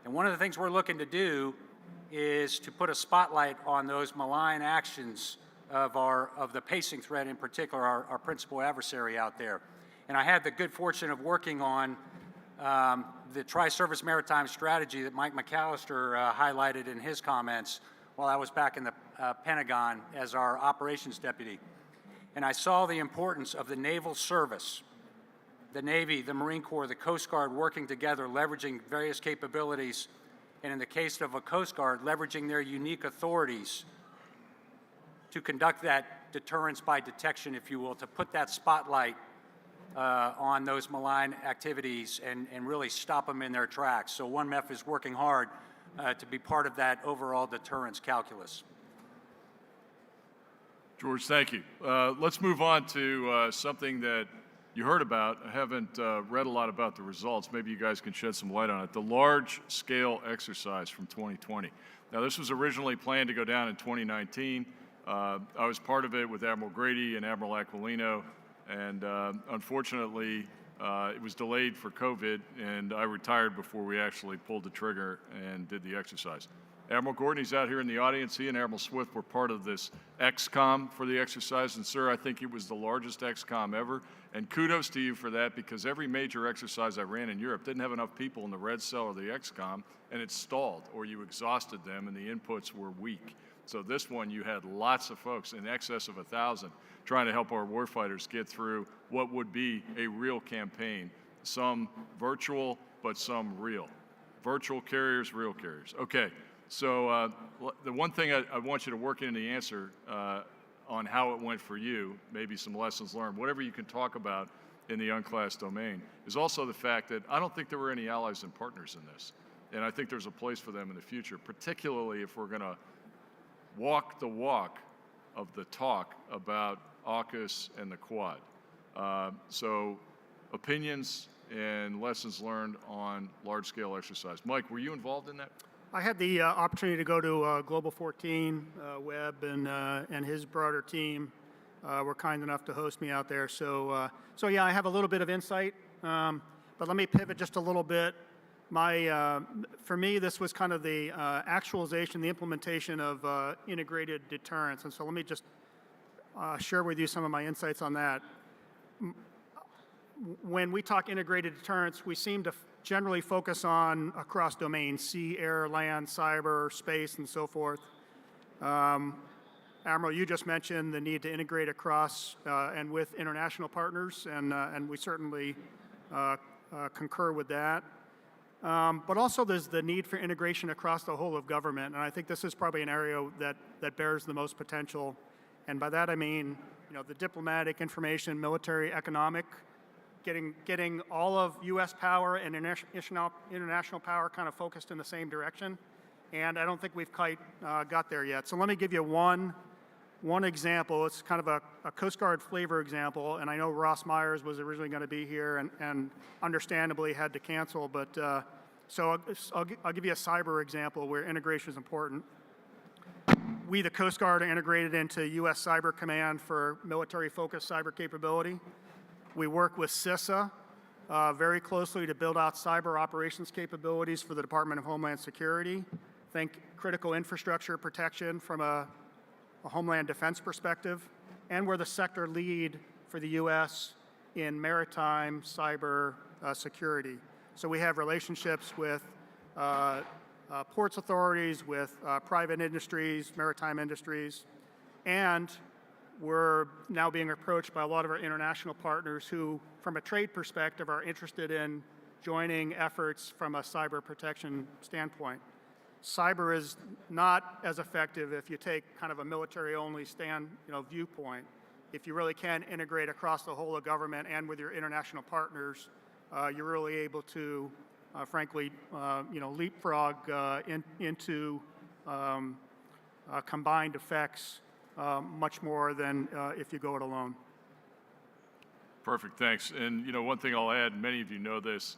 And one of the things we're looking to do is to put a spotlight on those malign actions of the pacing threat, in particular, our principal adversary out there. And I had the good fortune of working on the Tri-Service Maritime Strategy that Mike McAllister highlighted in his comments while I was back in the Pentagon as our operations deputy. And I saw the importance of the naval service, the Navy, the Marine Corps, the Coast Guard working together, leveraging various capabilities, and in the case of a Coast Guard, leveraging their unique authorities to conduct that deterrence by detection, if you will, to put that spotlight on those malign activities and really stop them in their tracks. So one MEF is working hard to be part of that overall deterrence calculus. George, thank you. Let's move on to something that you heard about. I haven't read a lot about the results. Maybe you guys can shed some light on it. The large-scale exercise from 2020. Now, this was originally planned to go down in 2019. I was part of it with Admiral Grady and Admiral Aquilino, and unfortunately, it was delayed for COVID, and I retired before we actually pulled the trigger and did the exercise. Admiral Gordon, he's out here in the audience. He and Admiral Swift were part of this XCOM for the exercise, and sir, I think it was the largest XCOM ever, and kudos to you for that, because every major exercise I ran in Europe didn't have enough people in the red cell or the XCOM, and it stalled, or you exhausted them, and the inputs were weak. So this one, you had lots of folks, in excess of 1,000, trying to help our warfighters get through what would be a real campaign. Some virtual, but some real. Virtual carriers, real carriers. Okay, so the one thing I want you to work in the answer on how it went for you, maybe some lessons learned, whatever you can talk about in the unclassed domain, is also the fact that I don't think there were any allies and partners in this. And I think there's a place for them in the future, particularly if we're going to walk the walk of the talk about AUKUS and the Quad. So opinions and lessons learned on large-scale exercise. Mike, were you involved in that? I had the opportunity to go to Global 14. Webb and his broader team were kind enough to host me out there. So yeah, I have a little bit of insight. But let me pivot just a little bit. For me, this was kind of the actualization, the implementation of integrated deterrence. And so let me just share with you some of my insights on that. When we talk integrated deterrence, we seem to generally focus on across domains: sea, air, land, cyber, space, and so forth. Admiral, you just mentioned the need to integrate across and with international partners, and we certainly concur with that. But also there's the need for integration across the whole of government, and I think this is probably an area that bears the most potential. And by that I mean, the diplomatic, information, military, economic, getting all of U.S. power and international power kind of focused in the same direction. And I don't think we've quite got there yet. So let me give you one example. It's kind of a Coast Guard flavor example, and I know Ross Myers was originally going to be here and understandably had to cancel, but so I'll give you a cyber example where integration is important. We, the Coast Guard, are integrated into U.S. Cyber Command for military-focused cyber capability. We work with CISA very closely to build out cyber operations capabilities for the Department of Homeland Security. Think critical infrastructure protection from a Homeland defense perspective, and we're the sector lead for the U.S. in maritime cyber security. So we have relationships with ports authorities, with private industries, maritime industries, and we're now being approached by a lot of our international partners who, from a trade perspective, are interested in joining efforts from a cyber protection standpoint. Cyber is not as effective if you take kind of a military-only viewpoint. If you really can integrate across the whole of government and with your international partners, you're really able to, frankly, leapfrog into combined effects much more than if you go it alone. Perfect, thanks. And one thing I'll add, many of you know this,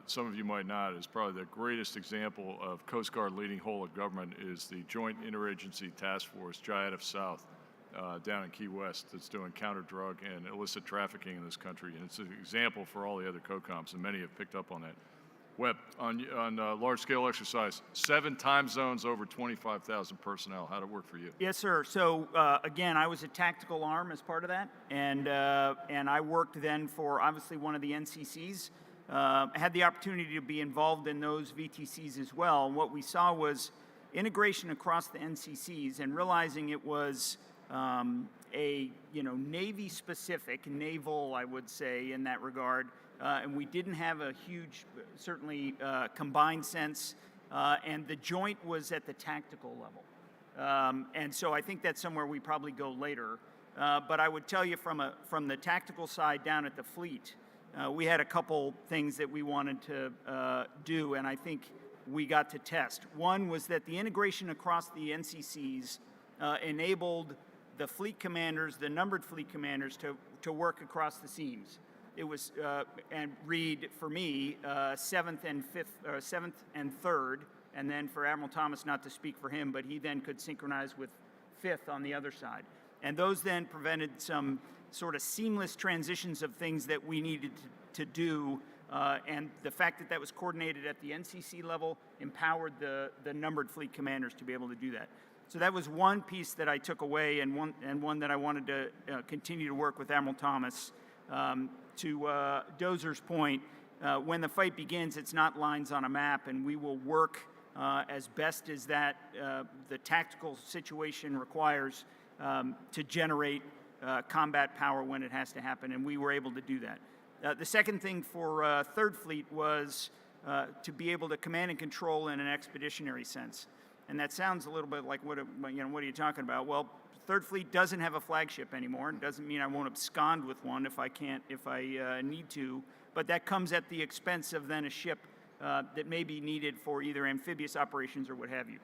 some of you might not, is probably the greatest example of Coast Guard leading whole of government is the Joint Interagency Task Force, JIATF South, down in Key West, that's doing counter-drug and illicit trafficking in this country. And it's an example for all the other COCOMs, and many have picked up on that. Webb, on large-scale exercise, 7 time zones, over 25,000 personnel. How'd it work for you? Yes, sir. So again, I was a tactical arm as part of that, and I worked then for obviously one of the NCCs. I had the opportunity to be involved in those VTCs as well. And what we saw was integration across the NCCs, and realizing it was a Navy-specific, naval, I would say, in that regard. And we didn't have a huge, certainly combined sense, and the joint was at the tactical level. And so I think that's somewhere we probably go later. But I would tell you from the tactical side down at the fleet, we had a couple things that we wanted to do, and I think we got to test. One was that the integration across the NCCs enabled the fleet commanders, the numbered fleet commanders, to work across the seams. It was, and read for me, 7th and 3rd, and then for Admiral Thomas, not to speak for him, but he then could synchronize with 5th on the other side. And those then prevented some sort of seamless transitions of things that we needed to do, and the fact that that was coordinated at the NCC level empowered the numbered fleet commanders to be able to do that. So that was one piece that I took away, and one that I wanted to continue to work with Admiral Thomas. To Dozer's point, when the fight begins, it's not lines on a map, and we will work as best as that the tactical situation requires to generate combat power when it has to happen, and we were able to do that. The second thing for 3rd Fleet was to be able to command and control in an expeditionary sense. And that sounds a little bit like, what are you talking about? Well, 3rd Fleet doesn't have a flagship anymore. It doesn't mean I won't abscond with one if I need to, but that comes at the expense of then a ship that may be needed for either amphibious operations or what have you.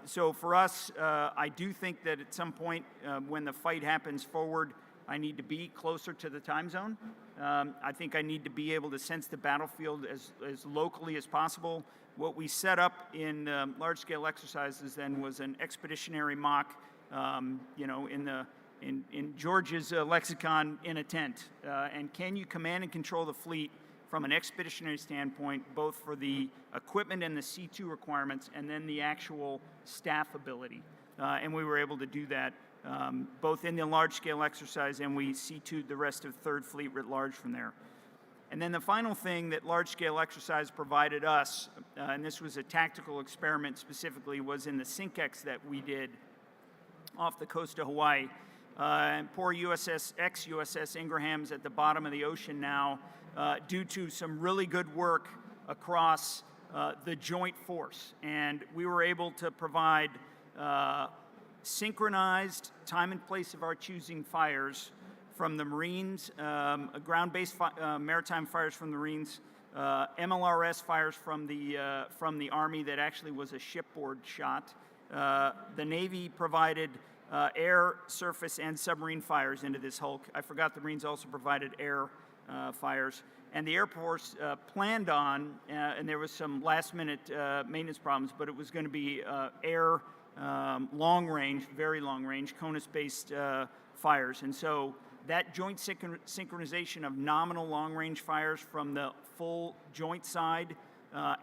So for us, I do think that at some point when the fight happens forward, I need to be closer to the time zone. I think I need to be able to sense the battlefield as locally as possible. What we set up in large-scale exercises then was an expeditionary mock, in George's lexicon, in a tent. And can you command and control the fleet from an expeditionary standpoint, both for the equipment and the C2 requirements, and then the actual staff ability? And we were able to do that both in the large-scale exercise, and we C2'd the rest of Third Fleet writ large from there. And then the final thing that large-scale exercise provided us, and this was a tactical experiment specifically, was in the SYNC-X that we did off the coast of Hawaii. And poor ex-USS Ingram's at the bottom of the ocean now due to some really good work across the joint force. And we were able to provide synchronized time and place of our choosing fires from the Marines, ground-based maritime fires from the Marines, MLRS fires from the Army that actually was a shipboard shot. The Navy provided air, surface, and submarine fires into this hulk. I forgot the Marines also provided air fires. And the Air Force planned on, and there was some last-minute maintenance problems, but it was going to be air, long-range, very long-range, CONUS-based fires. And so that joint synchronization of nominal long-range fires from the full joint side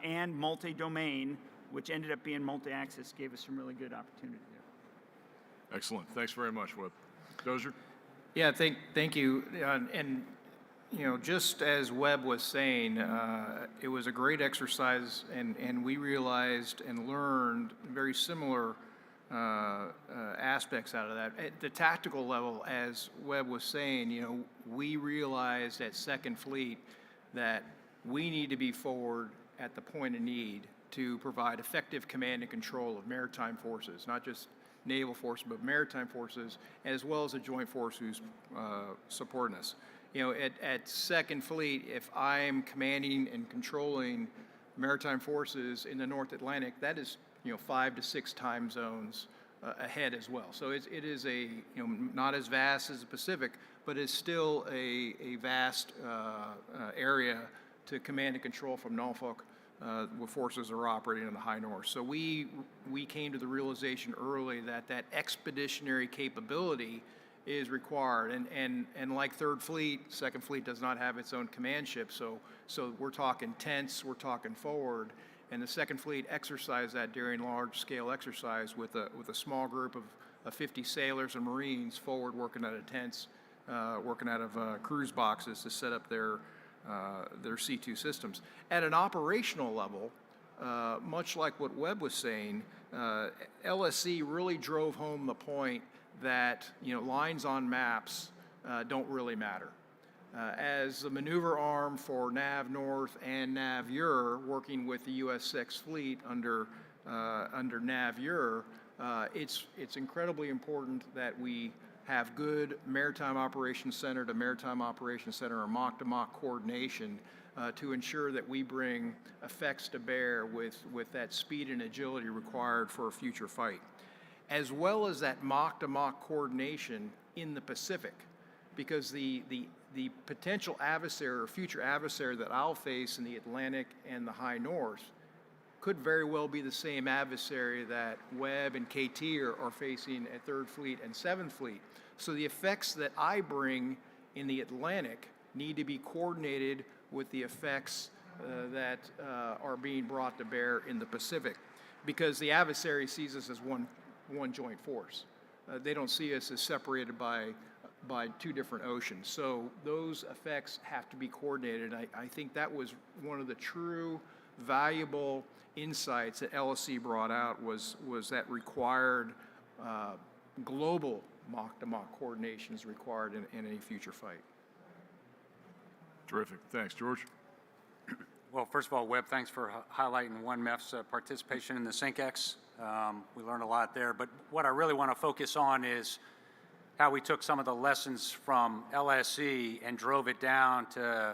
and multi-domain, which ended up being multi-axis, gave us some really good opportunity there. Excellent. Thanks very much, Webb. Dozier? Yeah, thank you. And just as Webb was saying, it was a great exercise, and we realized and learned very similar aspects out of that. At the tactical level, as Webb was saying, we realized at Second Fleet that we need to be forward at the point of need to provide effective command and control of maritime forces, not just naval forces, but maritime forces, as well as a joint force who's supporting us. At Second Fleet, if I'm commanding and controlling maritime forces in the North Atlantic, that is 5 to 6 time zones ahead as well. So it is a not as vast as the Pacific, but it's still a vast area to command and control from Norfolk, where forces are operating in the high north. So we came to the realization early that expeditionary capability is required, and like Third Fleet, Second Fleet does not have its own command ship, so we're talking tents, we're talking forward, and the Second Fleet exercised that during large-scale exercise with a small group of 50 sailors and Marines forward working out of tents, working out of cruise boxes to set up their C2 systems. At an operational level, much like what Webb was saying, LSC really drove home the point that lines on maps don't really matter. As the maneuver arm for NAV North and NAV Ur, working with the U.S. Sixth Fleet under NAV Ur, it's incredibly important that we have good Maritime Operations Center to Maritime Operations Center or MOC-to-MOC coordination to ensure that we bring effects to bear with that speed and agility required for a future fight, as well as that MOC-to-MOC coordination in the Pacific, because the potential adversary or future adversary that I'll face in the Atlantic and the high north could very well be the same adversary that Webb and KT are facing at Third Fleet and Seventh Fleet. So the effects that I bring in the Atlantic need to be coordinated with the effects that are being brought to bear in the Pacific, because the adversary sees us as one joint force. They don't see us as separated by 2 different oceans. So those effects have to be coordinated. I think that was one of the true valuable insights that LSC brought out was that required global MOC-to-MOC coordination is required in any future fight. Terrific. Thanks, George. Well, first of all, Webb, thanks for highlighting 1MEF's participation in the SYNC-X. We learned a lot there, but what I really want to focus on is how we took some of the lessons from LSC and drove it down to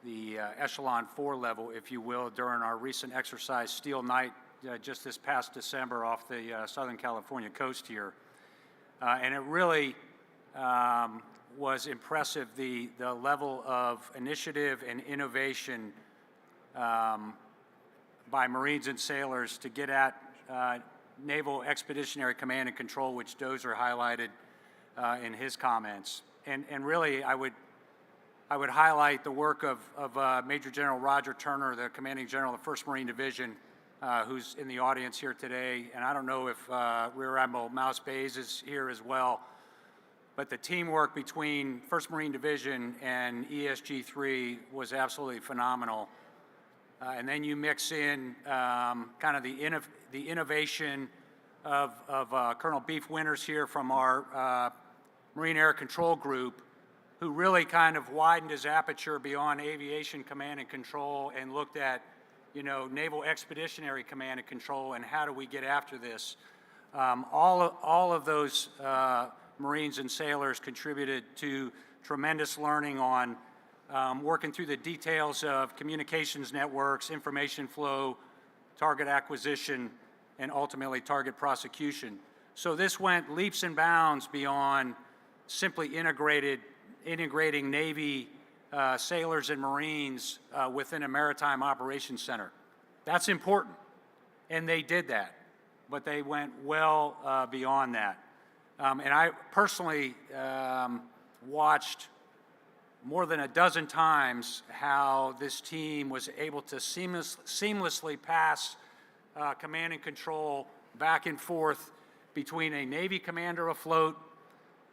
the Echelon 4 level, if you will, during our recent exercise, Steel Knight just this past December off the Southern California coast here. And it really was impressive, the level of initiative and innovation by Marines and sailors to get at Naval Expeditionary Command and Control, which Dozer highlighted in his comments. And really, I would highlight the work of Major General Roger Turner, the Commanding General of the 1st Marine Division, who's in the audience here today. And I don't know if Rear Admiral Mouse Bays is here as well. But the teamwork between 1st Marine Division and ESG-3 was absolutely phenomenal. And then you mix in kind of the innovation of Colonel Beef Winters here from our Marine Air Control Group, who really kind of widened his aperture beyond aviation command and control and looked at, Naval Expeditionary Command and Control and how do we get after this. All of those Marines and sailors contributed to tremendous learning on working through the details of communications networks, information flow, target acquisition, and ultimately target prosecution. So this went leaps and bounds beyond simply integrating Navy sailors and Marines within a maritime operations center. That's important, and they did that, but they went well beyond that. And I personally watched more than a dozen times how this team was able to seamlessly pass command and control back and forth between a Navy commander afloat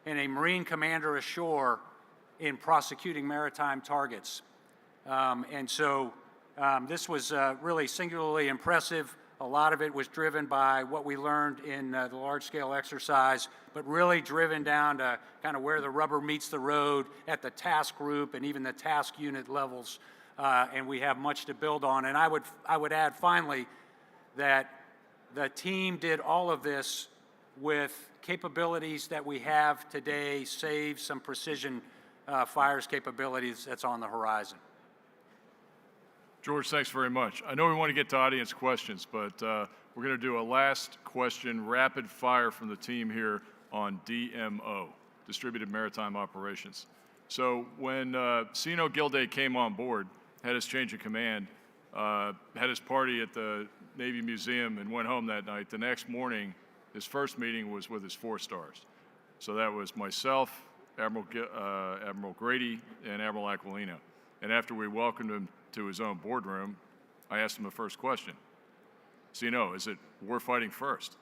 and a Marine commander ashore in prosecuting maritime targets. And so this was really singularly impressive. A lot of it was driven by what we learned in the large-scale exercise, but really driven down to kind of where the rubber meets the road at the task group and even the task unit levels, and we have much to build on. And I would add finally that the team did all of this with capabilities that we have today, save some precision fires capabilities that's on the horizon. George, thanks very much. I know we want to get to audience questions, but we're going to do a last question, rapid fire from the team here on DMO, Distributed Maritime Operations. So when Sino Gilday came on board, had his change of command, had his party at the Navy Museum and went home that night, the next morning, his first meeting was with his 4 stars. So that was myself, Admiral Grady, and Admiral Aquilino. And after we welcomed him to his own boardroom, I asked him the first question. Sino, is it war fighting first?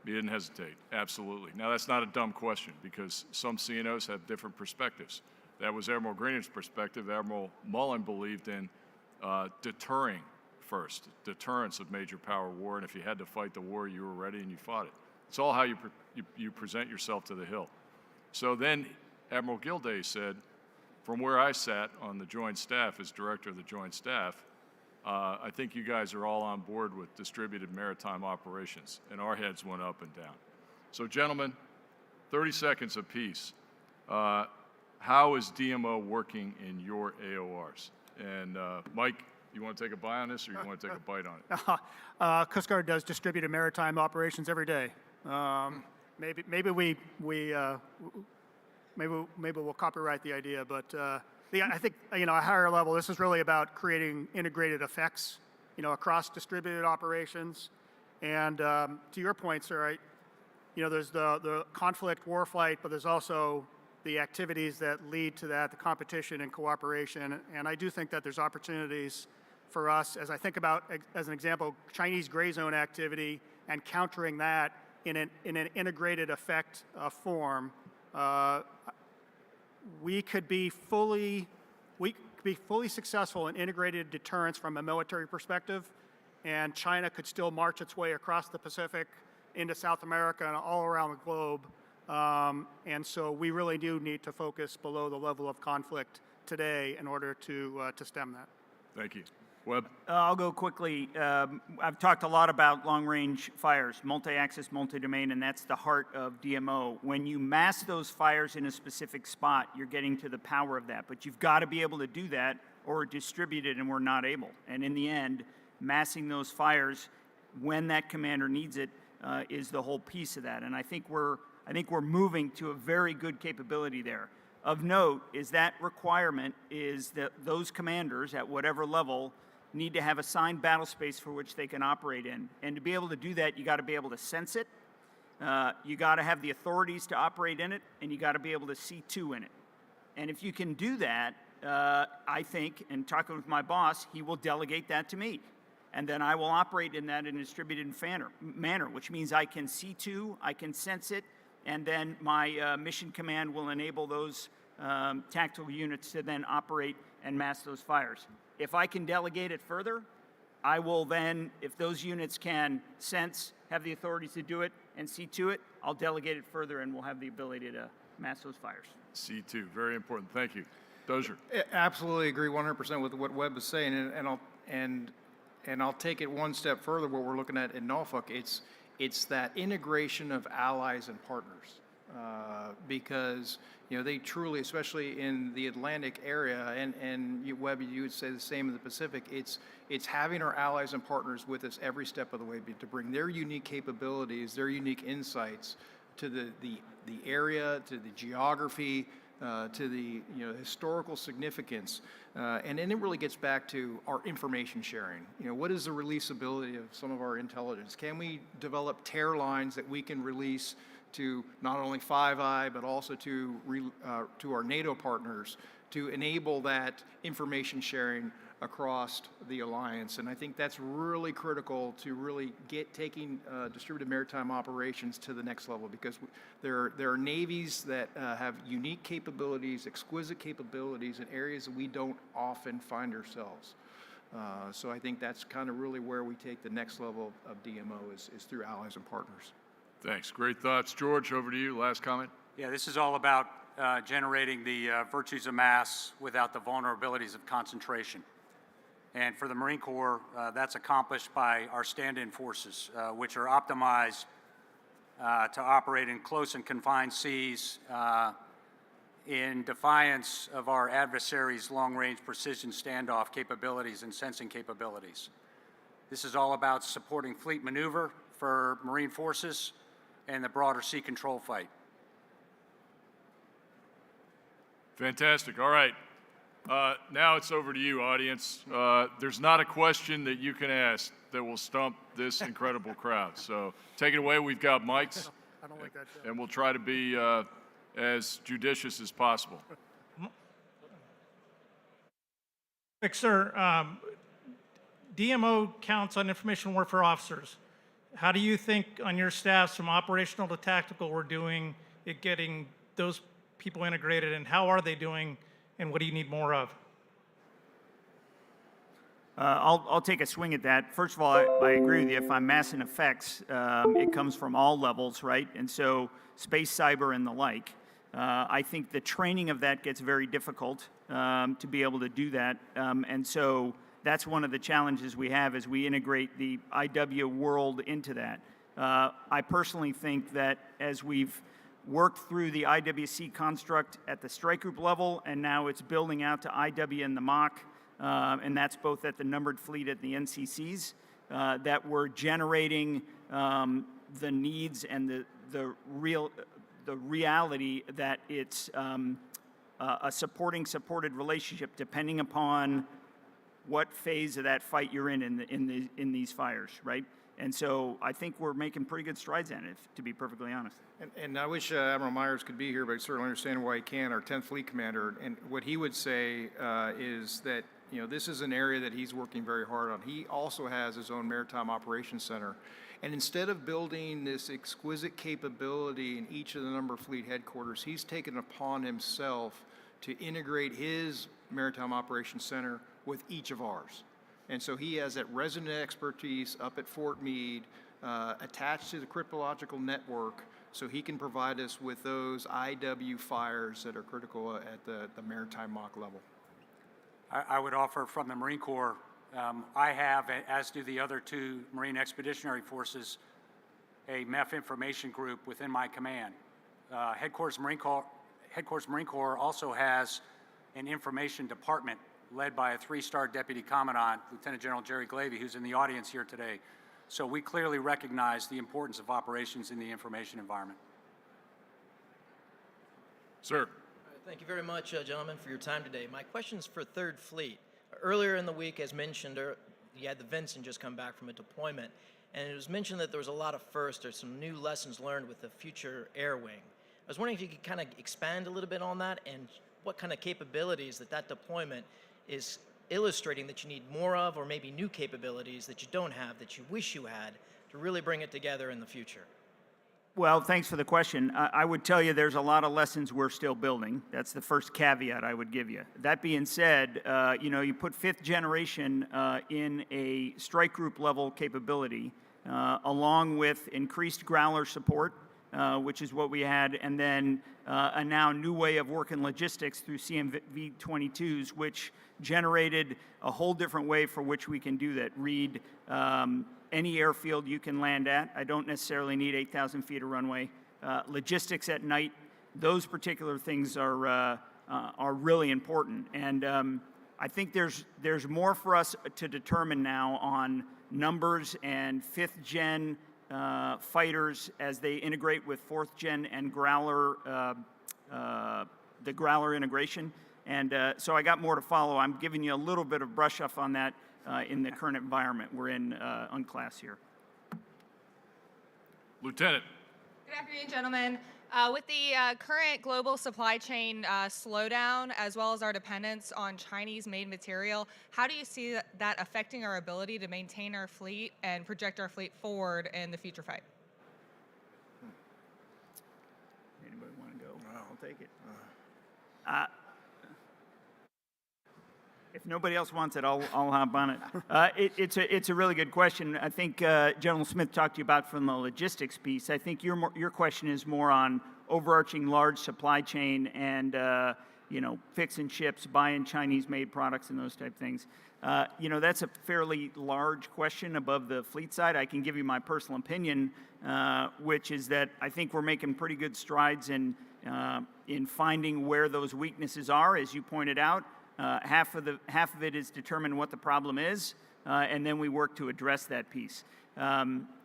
He didn't hesitate. Absolutely. Now, that's not a dumb question because some CNOs have different perspectives. That was Admiral Grady's perspective. Admiral Mullen believed in deterring first, deterrence of major power war, and if you had to fight the war, you were ready and you fought it. It's all how you present yourself to the hill. So then Admiral Gilday said, from where I sat on the Joint Staff as Director of the Joint Staff, I think you guys are all on board with distributed maritime operations, and our heads went up and down. So gentlemen, 30 seconds apiece. How is DMO working in your AORs? And Mike, you want to take a bite on this, or you want to take a bite on it? Coast Guard does distributed maritime operations every day. Maybe we'll copyright the idea, but I think at a higher level, this is really about creating integrated effects, across distributed operations. And to your point, sir, there's the conflict, warfight, but there's also the activities that lead to that, the competition and cooperation. And I do think that there's opportunities for us, as I think about, as an example, Chinese gray zone activity and countering that in an integrated effect form. We could be fully successful in integrated deterrence from a military perspective, and China could still march its way across the Pacific into South America and all around the globe. And so we really do need to focus below the level of conflict today in order to stem that. Thank you. Webb? I'll go quickly. I've talked a lot about long-range fires, multi-axis, multi-domain, and that's the heart of DMO. When you mass those fires in a specific spot, you're getting to the power of that. But you've got to be able to do that or distribute it, and we're not able. And in the end, massing those fires when that commander needs it is the whole piece of that. And I think we're moving to a very good capability there. Of note is that requirement is that those commanders at whatever level need to have assigned battle space for which they can operate in. And to be able to do that, you got to be able to sense it, you got to have the authorities to operate in it, and you got to be able to C2 in it. And if you can do that, I think, and talking with my boss, he will delegate that to me. And then I will operate in that in a distributed manner, which means I can C2, I can sense it, and then my mission command will enable those tactical units to then operate and mask those fires. If I can delegate it further, I will then, if those units can sense, have the authorities to do it, and C2 it, I'll delegate it further and we'll have the ability to mask those fires. C2, very important. Thank you. Dozier. Absolutely agree 100% with what Webb is saying, and I'll take it one step further. What we're looking at in Norfolk, it's that integration of allies and partners, because they truly, especially in the Atlantic area, and Webb, you would say the same in the Pacific. It's having our allies and partners with us every step of the way to bring their unique capabilities, their unique insights to the area, to the geography, to the historical significance, and then it really gets back to our information sharing. What is the releasability of some of our intelligence? Can we develop tear lines that we can release to not only Five Eye but also to our NATO partners to enable that information sharing across the alliance? And I think that's really critical to really taking distributed maritime operations to the next level, because there are navies that have unique capabilities, exquisite capabilities in areas that we don't often find ourselves. So I think that's kind of really where we take the next level of DMO is through allies and partners. Thanks. Great thoughts. George, over to you. Last comment. Yeah, this is all about generating the virtues of mass without the vulnerabilities of concentration. And for the Marine Corps, that's accomplished by our stand-in forces, which are optimized to operate in close and confined seas in defiance of our adversaries' long-range precision standoff capabilities and sensing capabilities. This is all about supporting fleet maneuver for Marine forces and the broader sea control fight. Fantastic. All right. Now it's over to you, audience. There's not a question that you can ask that will stump this incredible crowd. So take it away. We've got mics, I don't like that joke. and we'll try to be as judicious as possible. Sir, DMO counts on information warfare officers. How do you think on your staffs from operational to tactical we're doing at getting those people integrated, and how are they doing, and what do you need more of? I'll take a swing at that. First of all, I agree with you. If I'm massing effects, it comes from all levels, right? And so space, cyber, and the like. I think the training of that gets very difficult to be able to do that. And so that's one of the challenges we have as we integrate the IW world into that. I personally think that as we've worked through the IWC construct at the strike group level, and now it's building out to IW and the MOC, and that's both at the numbered fleet and the NCCs, that we're generating the needs and the reality that it's a supported relationship depending upon what phase of that fight you're in these fires, right? And so I think we're making pretty good strides in it, to be perfectly honest. And I wish Admiral Myers could be here, but I certainly understand why he can't, our 10th Fleet Commander. And what he would say is that, this is an area that he's working very hard on. He also has his own Maritime Operations Center. And instead of building this exquisite capability in each of the number fleet headquarters, he's taken upon himself to integrate his Maritime Operations Center with each of ours. And so he has that resident expertise up at Fort Meade, attached to the cryptological network, so he can provide us with those IW fires that are critical at the maritime MOC level. I would offer from the Marine Corps, I have, as do the other two Marine Expeditionary Forces, a MEF information group within my command. Headquarters Marine Corps also has an information department led by a 3-star Deputy Commandant, Lieutenant General Jerry Glavy, who's in the audience here today. So we clearly recognize the importance of operations in the information environment. Sir. Thank you very much, gentlemen, for your time today. My question is for Third Fleet. Earlier in the week, as mentioned, you had the Vincent just come back from a deployment, and it was mentioned that there was a lot of firsts or some new lessons learned with the future air wing. I was wondering if you could kind of expand a little bit on that and what kind of capabilities that deployment is illustrating that you need more of, or maybe new capabilities that you don't have that you wish you had to really bring it together in the future. Well, thanks for the question. I would tell you there's a lot of lessons we're still building. That's the first caveat I would give you. That being said, you put fifth generation in a strike group level capability, along with increased Growler support, which is what we had, and then a now new way of working logistics through CMV-22s, which generated a whole different way for which we can do that. Read any airfield you can land at. I don't necessarily need 8,000 feet of runway. Logistics at night, those particular things are really important. And I think there's more for us to determine now on numbers and fifth gen fighters as they integrate with fourth gen and Growler, the Growler integration. And so I got more to follow. I'm giving you a little bit of brush up on that in the current environment we're in UNCLAS here. Lieutenant. Good afternoon, gentlemen. With the current global supply chain slowdown, as well as our dependence on Chinese-made material, how do you see that affecting our ability to maintain our fleet and project our fleet forward in the future fight? Anybody want to go? I'll take it. If nobody else wants it, I'll hop on it. It's a really good question. I think General Smith talked to you about from the logistics piece. I think your question is more on overarching large supply chain and fixing ships, buying Chinese-made products, and those type things. That's a fairly large question above the fleet side. I can give you my personal opinion, which is that I think we're making pretty good strides in finding where those weaknesses are, as you pointed out. Half of it is determine what the problem is, and then we work to address that piece.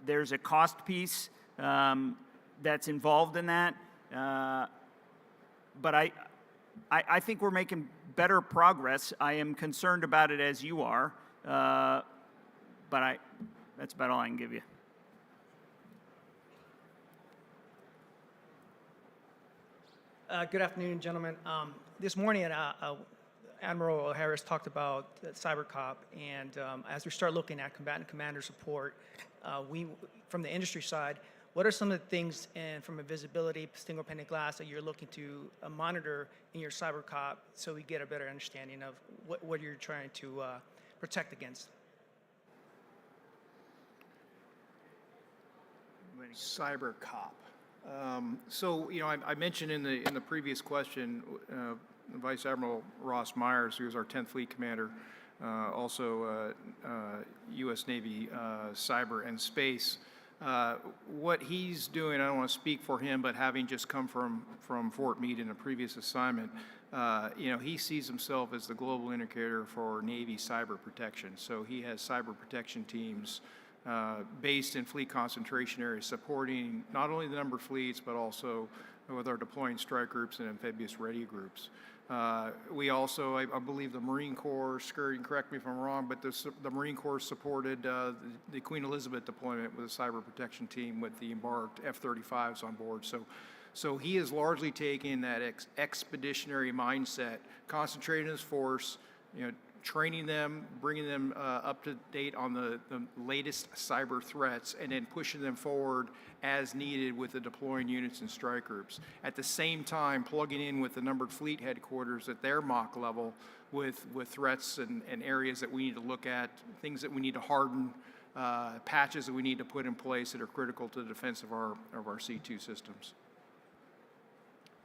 There's a cost piece that's involved in that, but I think we're making better progress. I am concerned about it as you are, but that's about all I can give you. Good afternoon, gentlemen. This morning, Admiral Harris talked about CyberCop, and as we start looking at combatant commander support, from the industry side, what are some of the things and from a visibility, single pane of glass that you're looking to monitor in your CyberCop so we get a better understanding of what you're trying to protect against? CyberCop. I mentioned in the previous question, Vice Admiral Ross Myers, who is our 10th Fleet Commander, also U.S. Navy Cyber and Space. What he's doing, I don't want to speak for him, but having just come from Fort Meade in a previous assignment, he sees himself as the global indicator for Navy cyber protection. So he has cyber protection teams based in fleet concentration areas, supporting not only the number of fleets, but also with our deploying strike groups and amphibious ready groups. We also, I believe the Marine Corps, correct me if I'm wrong, but the Marine Corps supported the Queen Elizabeth deployment with a cyber protection team with the embarked F-35s on board. So he is largely taking that expeditionary mindset, concentrating his force, training them, bringing them up to date on the latest cyber threats, and then pushing them forward as needed with the deploying units and strike groups. At the same time, plugging in with the numbered fleet headquarters at their mock level with threats and areas that we need to look at, things that we need to harden, patches that we need to put in place that are critical to the defense of our C2 systems.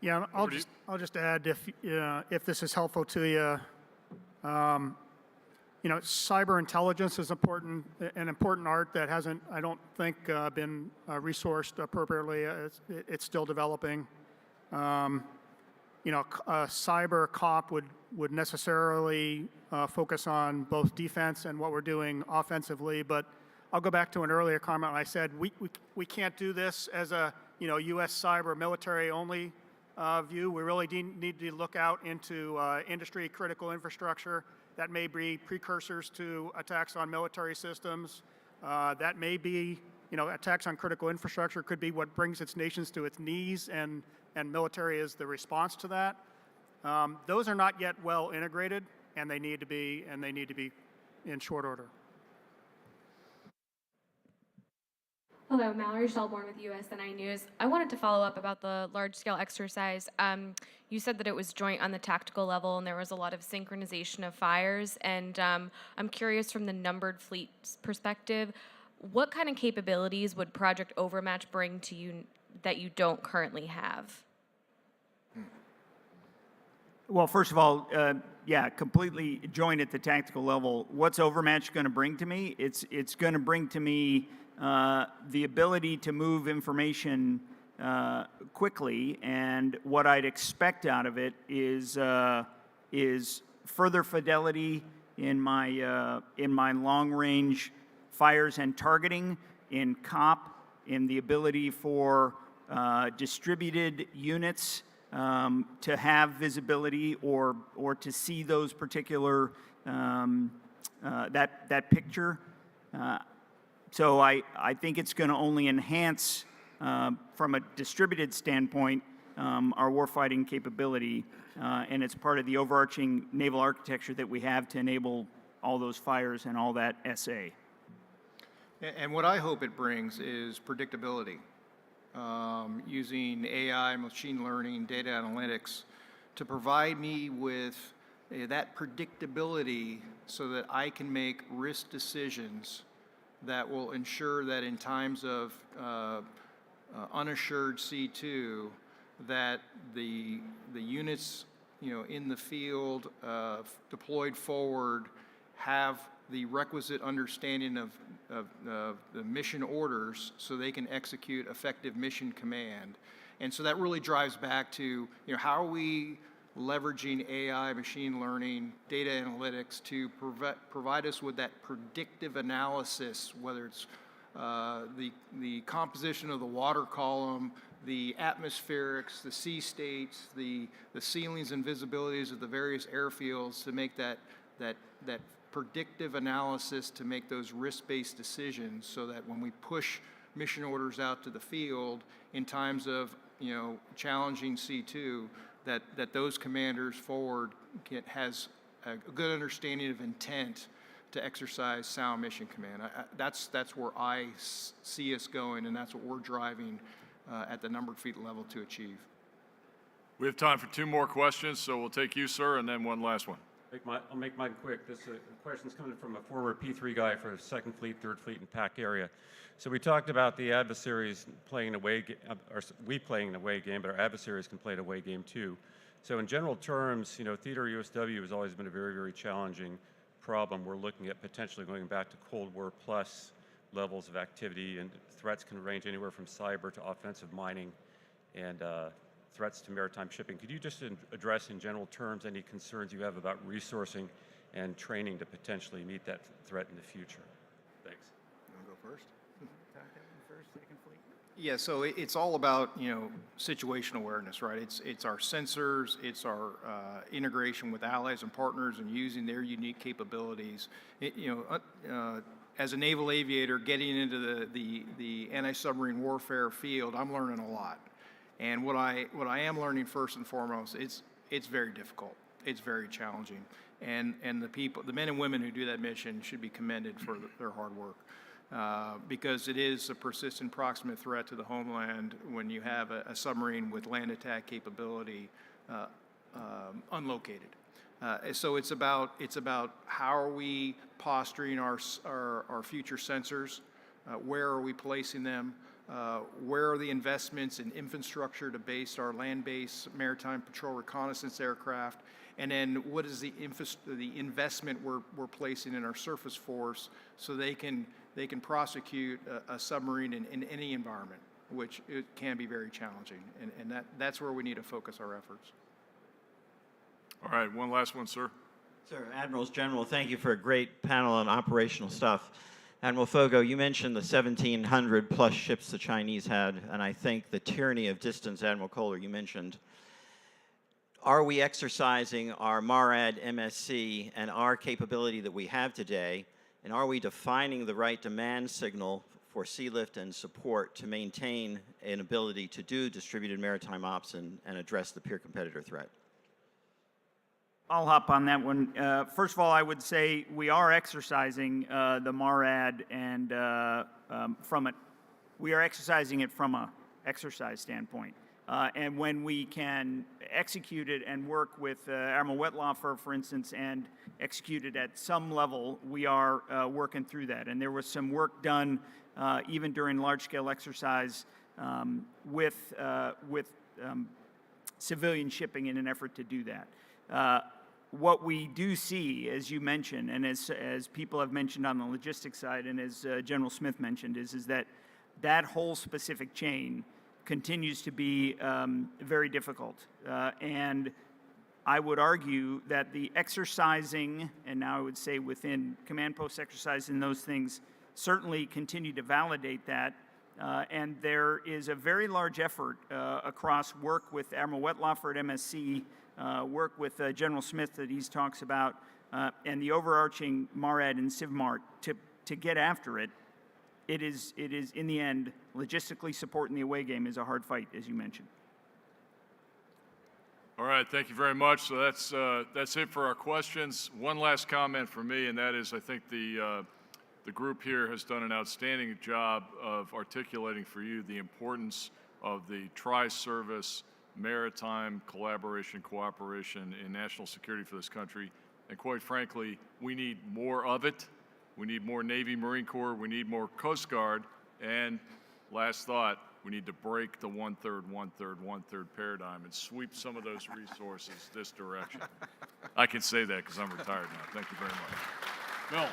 Yeah, I'll just add, if this is helpful to you, cyber intelligence is an important art that hasn't, I don't think, been resourced appropriately. It's still developing. A cyber cop would necessarily focus on both defense and what we're doing offensively, but I'll go back to an earlier comment. I said we can't do this as a U.S. cyber military only view. We really need to look out into industry critical infrastructure that may be precursors to attacks on military systems. That may be, attacks on critical infrastructure could be what brings its nations to its knees, and military is the response to that. Those are not yet well integrated, and they need to be in short order. Hello, Mallory Shelbourne with USNI News. I wanted to follow up about the large-scale exercise. You said that it was joint on the tactical level, and there was a lot of synchronization of fires. And I'm curious, from the numbered fleet's perspective, what kind of capabilities would Project Overmatch bring to you that you don't currently have? Well, first of all, yeah, completely joined at the tactical level. What's Overmatch going to bring to me? It's going to bring to me the ability to move information quickly, and what I'd expect out of it is further fidelity in my long-range fires and targeting, in COP, in the ability for distributed units to have visibility or to see those particular that picture. So I think it's going to only enhance, from a distributed standpoint, our warfighting capability, and it's part of the overarching naval architecture that we have to enable all those fires and all that SA. And what I hope it brings is predictability, using AI, machine learning, data analytics to provide me with that predictability so that I can make risk decisions that will ensure that in times of unassured C2, that the units in the field deployed forward have the requisite understanding of the mission orders so they can execute effective mission command. And so that really drives back to how are we leveraging AI, machine learning, data analytics to provide us with that predictive analysis, whether it's the composition of the water column, the atmospherics, the sea states, the ceilings and visibilities of the various airfields, to make that predictive analysis, to make those risk-based decisions, so that when we push mission orders out to the field in times of challenging C2, that those commanders forward has a good understanding of intent to exercise sound mission command. That's where I see us going, and that's what we're driving at the numbered feet level to achieve. We have time for 2 more questions, so we'll take you, sir, and then one last one. I'll make mine quick. This question's coming from a former P3 guy for 2nd Fleet, 3rd Fleet, and PAC area. So we talked about the adversaries playing an away game, or we playing an away game, but our adversaries can play an away game too. So in general terms, theater USW has always been a very, very challenging problem. We're looking at potentially going back to Cold War plus levels of activity, and threats can range anywhere from cyber to offensive mining and threats to maritime shipping. Could you just address in general terms any concerns you have about resourcing and training to potentially meet that threat in the future? Thanks. You want to go first? Yeah, so it's all about situational awareness, right? It's our sensors, it's our integration with allies and partners, and using their unique capabilities. As a naval aviator, getting into the anti-submarine warfare field, I'm learning a lot. And what I am learning first and foremost, it's very difficult. It's very challenging, and the men and women who do that mission should be commended for their hard work. Because it is a persistent proximate threat to the homeland when you have a submarine with land attack capability unlocated. So it's about how are we posturing our future sensors, where are we placing them, where are the investments in infrastructure to base our land-based maritime patrol reconnaissance aircraft, and then what is the investment we're placing in our surface force so they can prosecute a submarine in any environment, which it can be very challenging, and that's where we need to focus our efforts. All right, one last one, sir. Sir, Admirals General, thank you for a great panel on operational stuff. Admiral Fogo, you mentioned the 1,700 plus ships the Chinese had, and I think the tyranny of distance, Admiral Kohler, you mentioned. Are we exercising our MARAD MSC and our capability that we have today, and are we defining the right demand signal for sea lift and support to maintain an ability to do distributed maritime ops and address the peer competitor threat? I'll hop on that one. First of all, I would say we are exercising the MARAD, and we are exercising it from a exercise standpoint. And when we can execute it and work with Admiral Wetlaufer, for instance, and execute it at some level, we are working through that. And there was some work done even during large-scale exercise with civilian shipping in an effort to do that. What we do see, as you mentioned, and as people have mentioned on the logistics side, and as General Smith mentioned, is that that whole specific chain continues to be very difficult. And I would argue that the exercising, and now I would say within command post exercise and those things, certainly continue to validate that. And there is a very large effort across work with Admiral Wetlaufer at MSC, work with General Smith that he talks about, and the overarching MARAD and CivMart to get after it. It is in the end, logistically supporting the away game is a hard fight, as you mentioned. All right, thank you very much. So that's it for our questions. One last comment from me, and that is I think the group here has done an outstanding job of articulating for you the importance of the tri-service maritime collaboration, cooperation in national security for this country. And quite frankly, we need more of it. We need more Navy, Marine Corps. We need more Coast Guard. And last thought, we need to break the one-third, one-third, one-third paradigm and sweep some of those resources this direction. I can say that because I'm retired now. Thank you very much. Bill.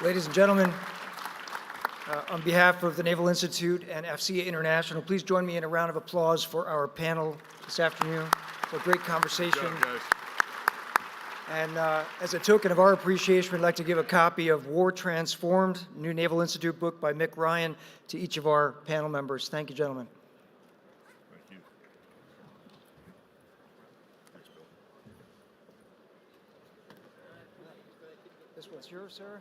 Ladies and gentlemen, on behalf of the Naval Institute and FCA International, please join me in a round of applause for our panel this afternoon for a great conversation. Good job, guys. And as a token of our appreciation, we'd like to give a copy of War Transformed, new Naval Institute book by Mick Ryan, to each of our panel members. Thank you, gentlemen. Thank you. This one's yours, sir.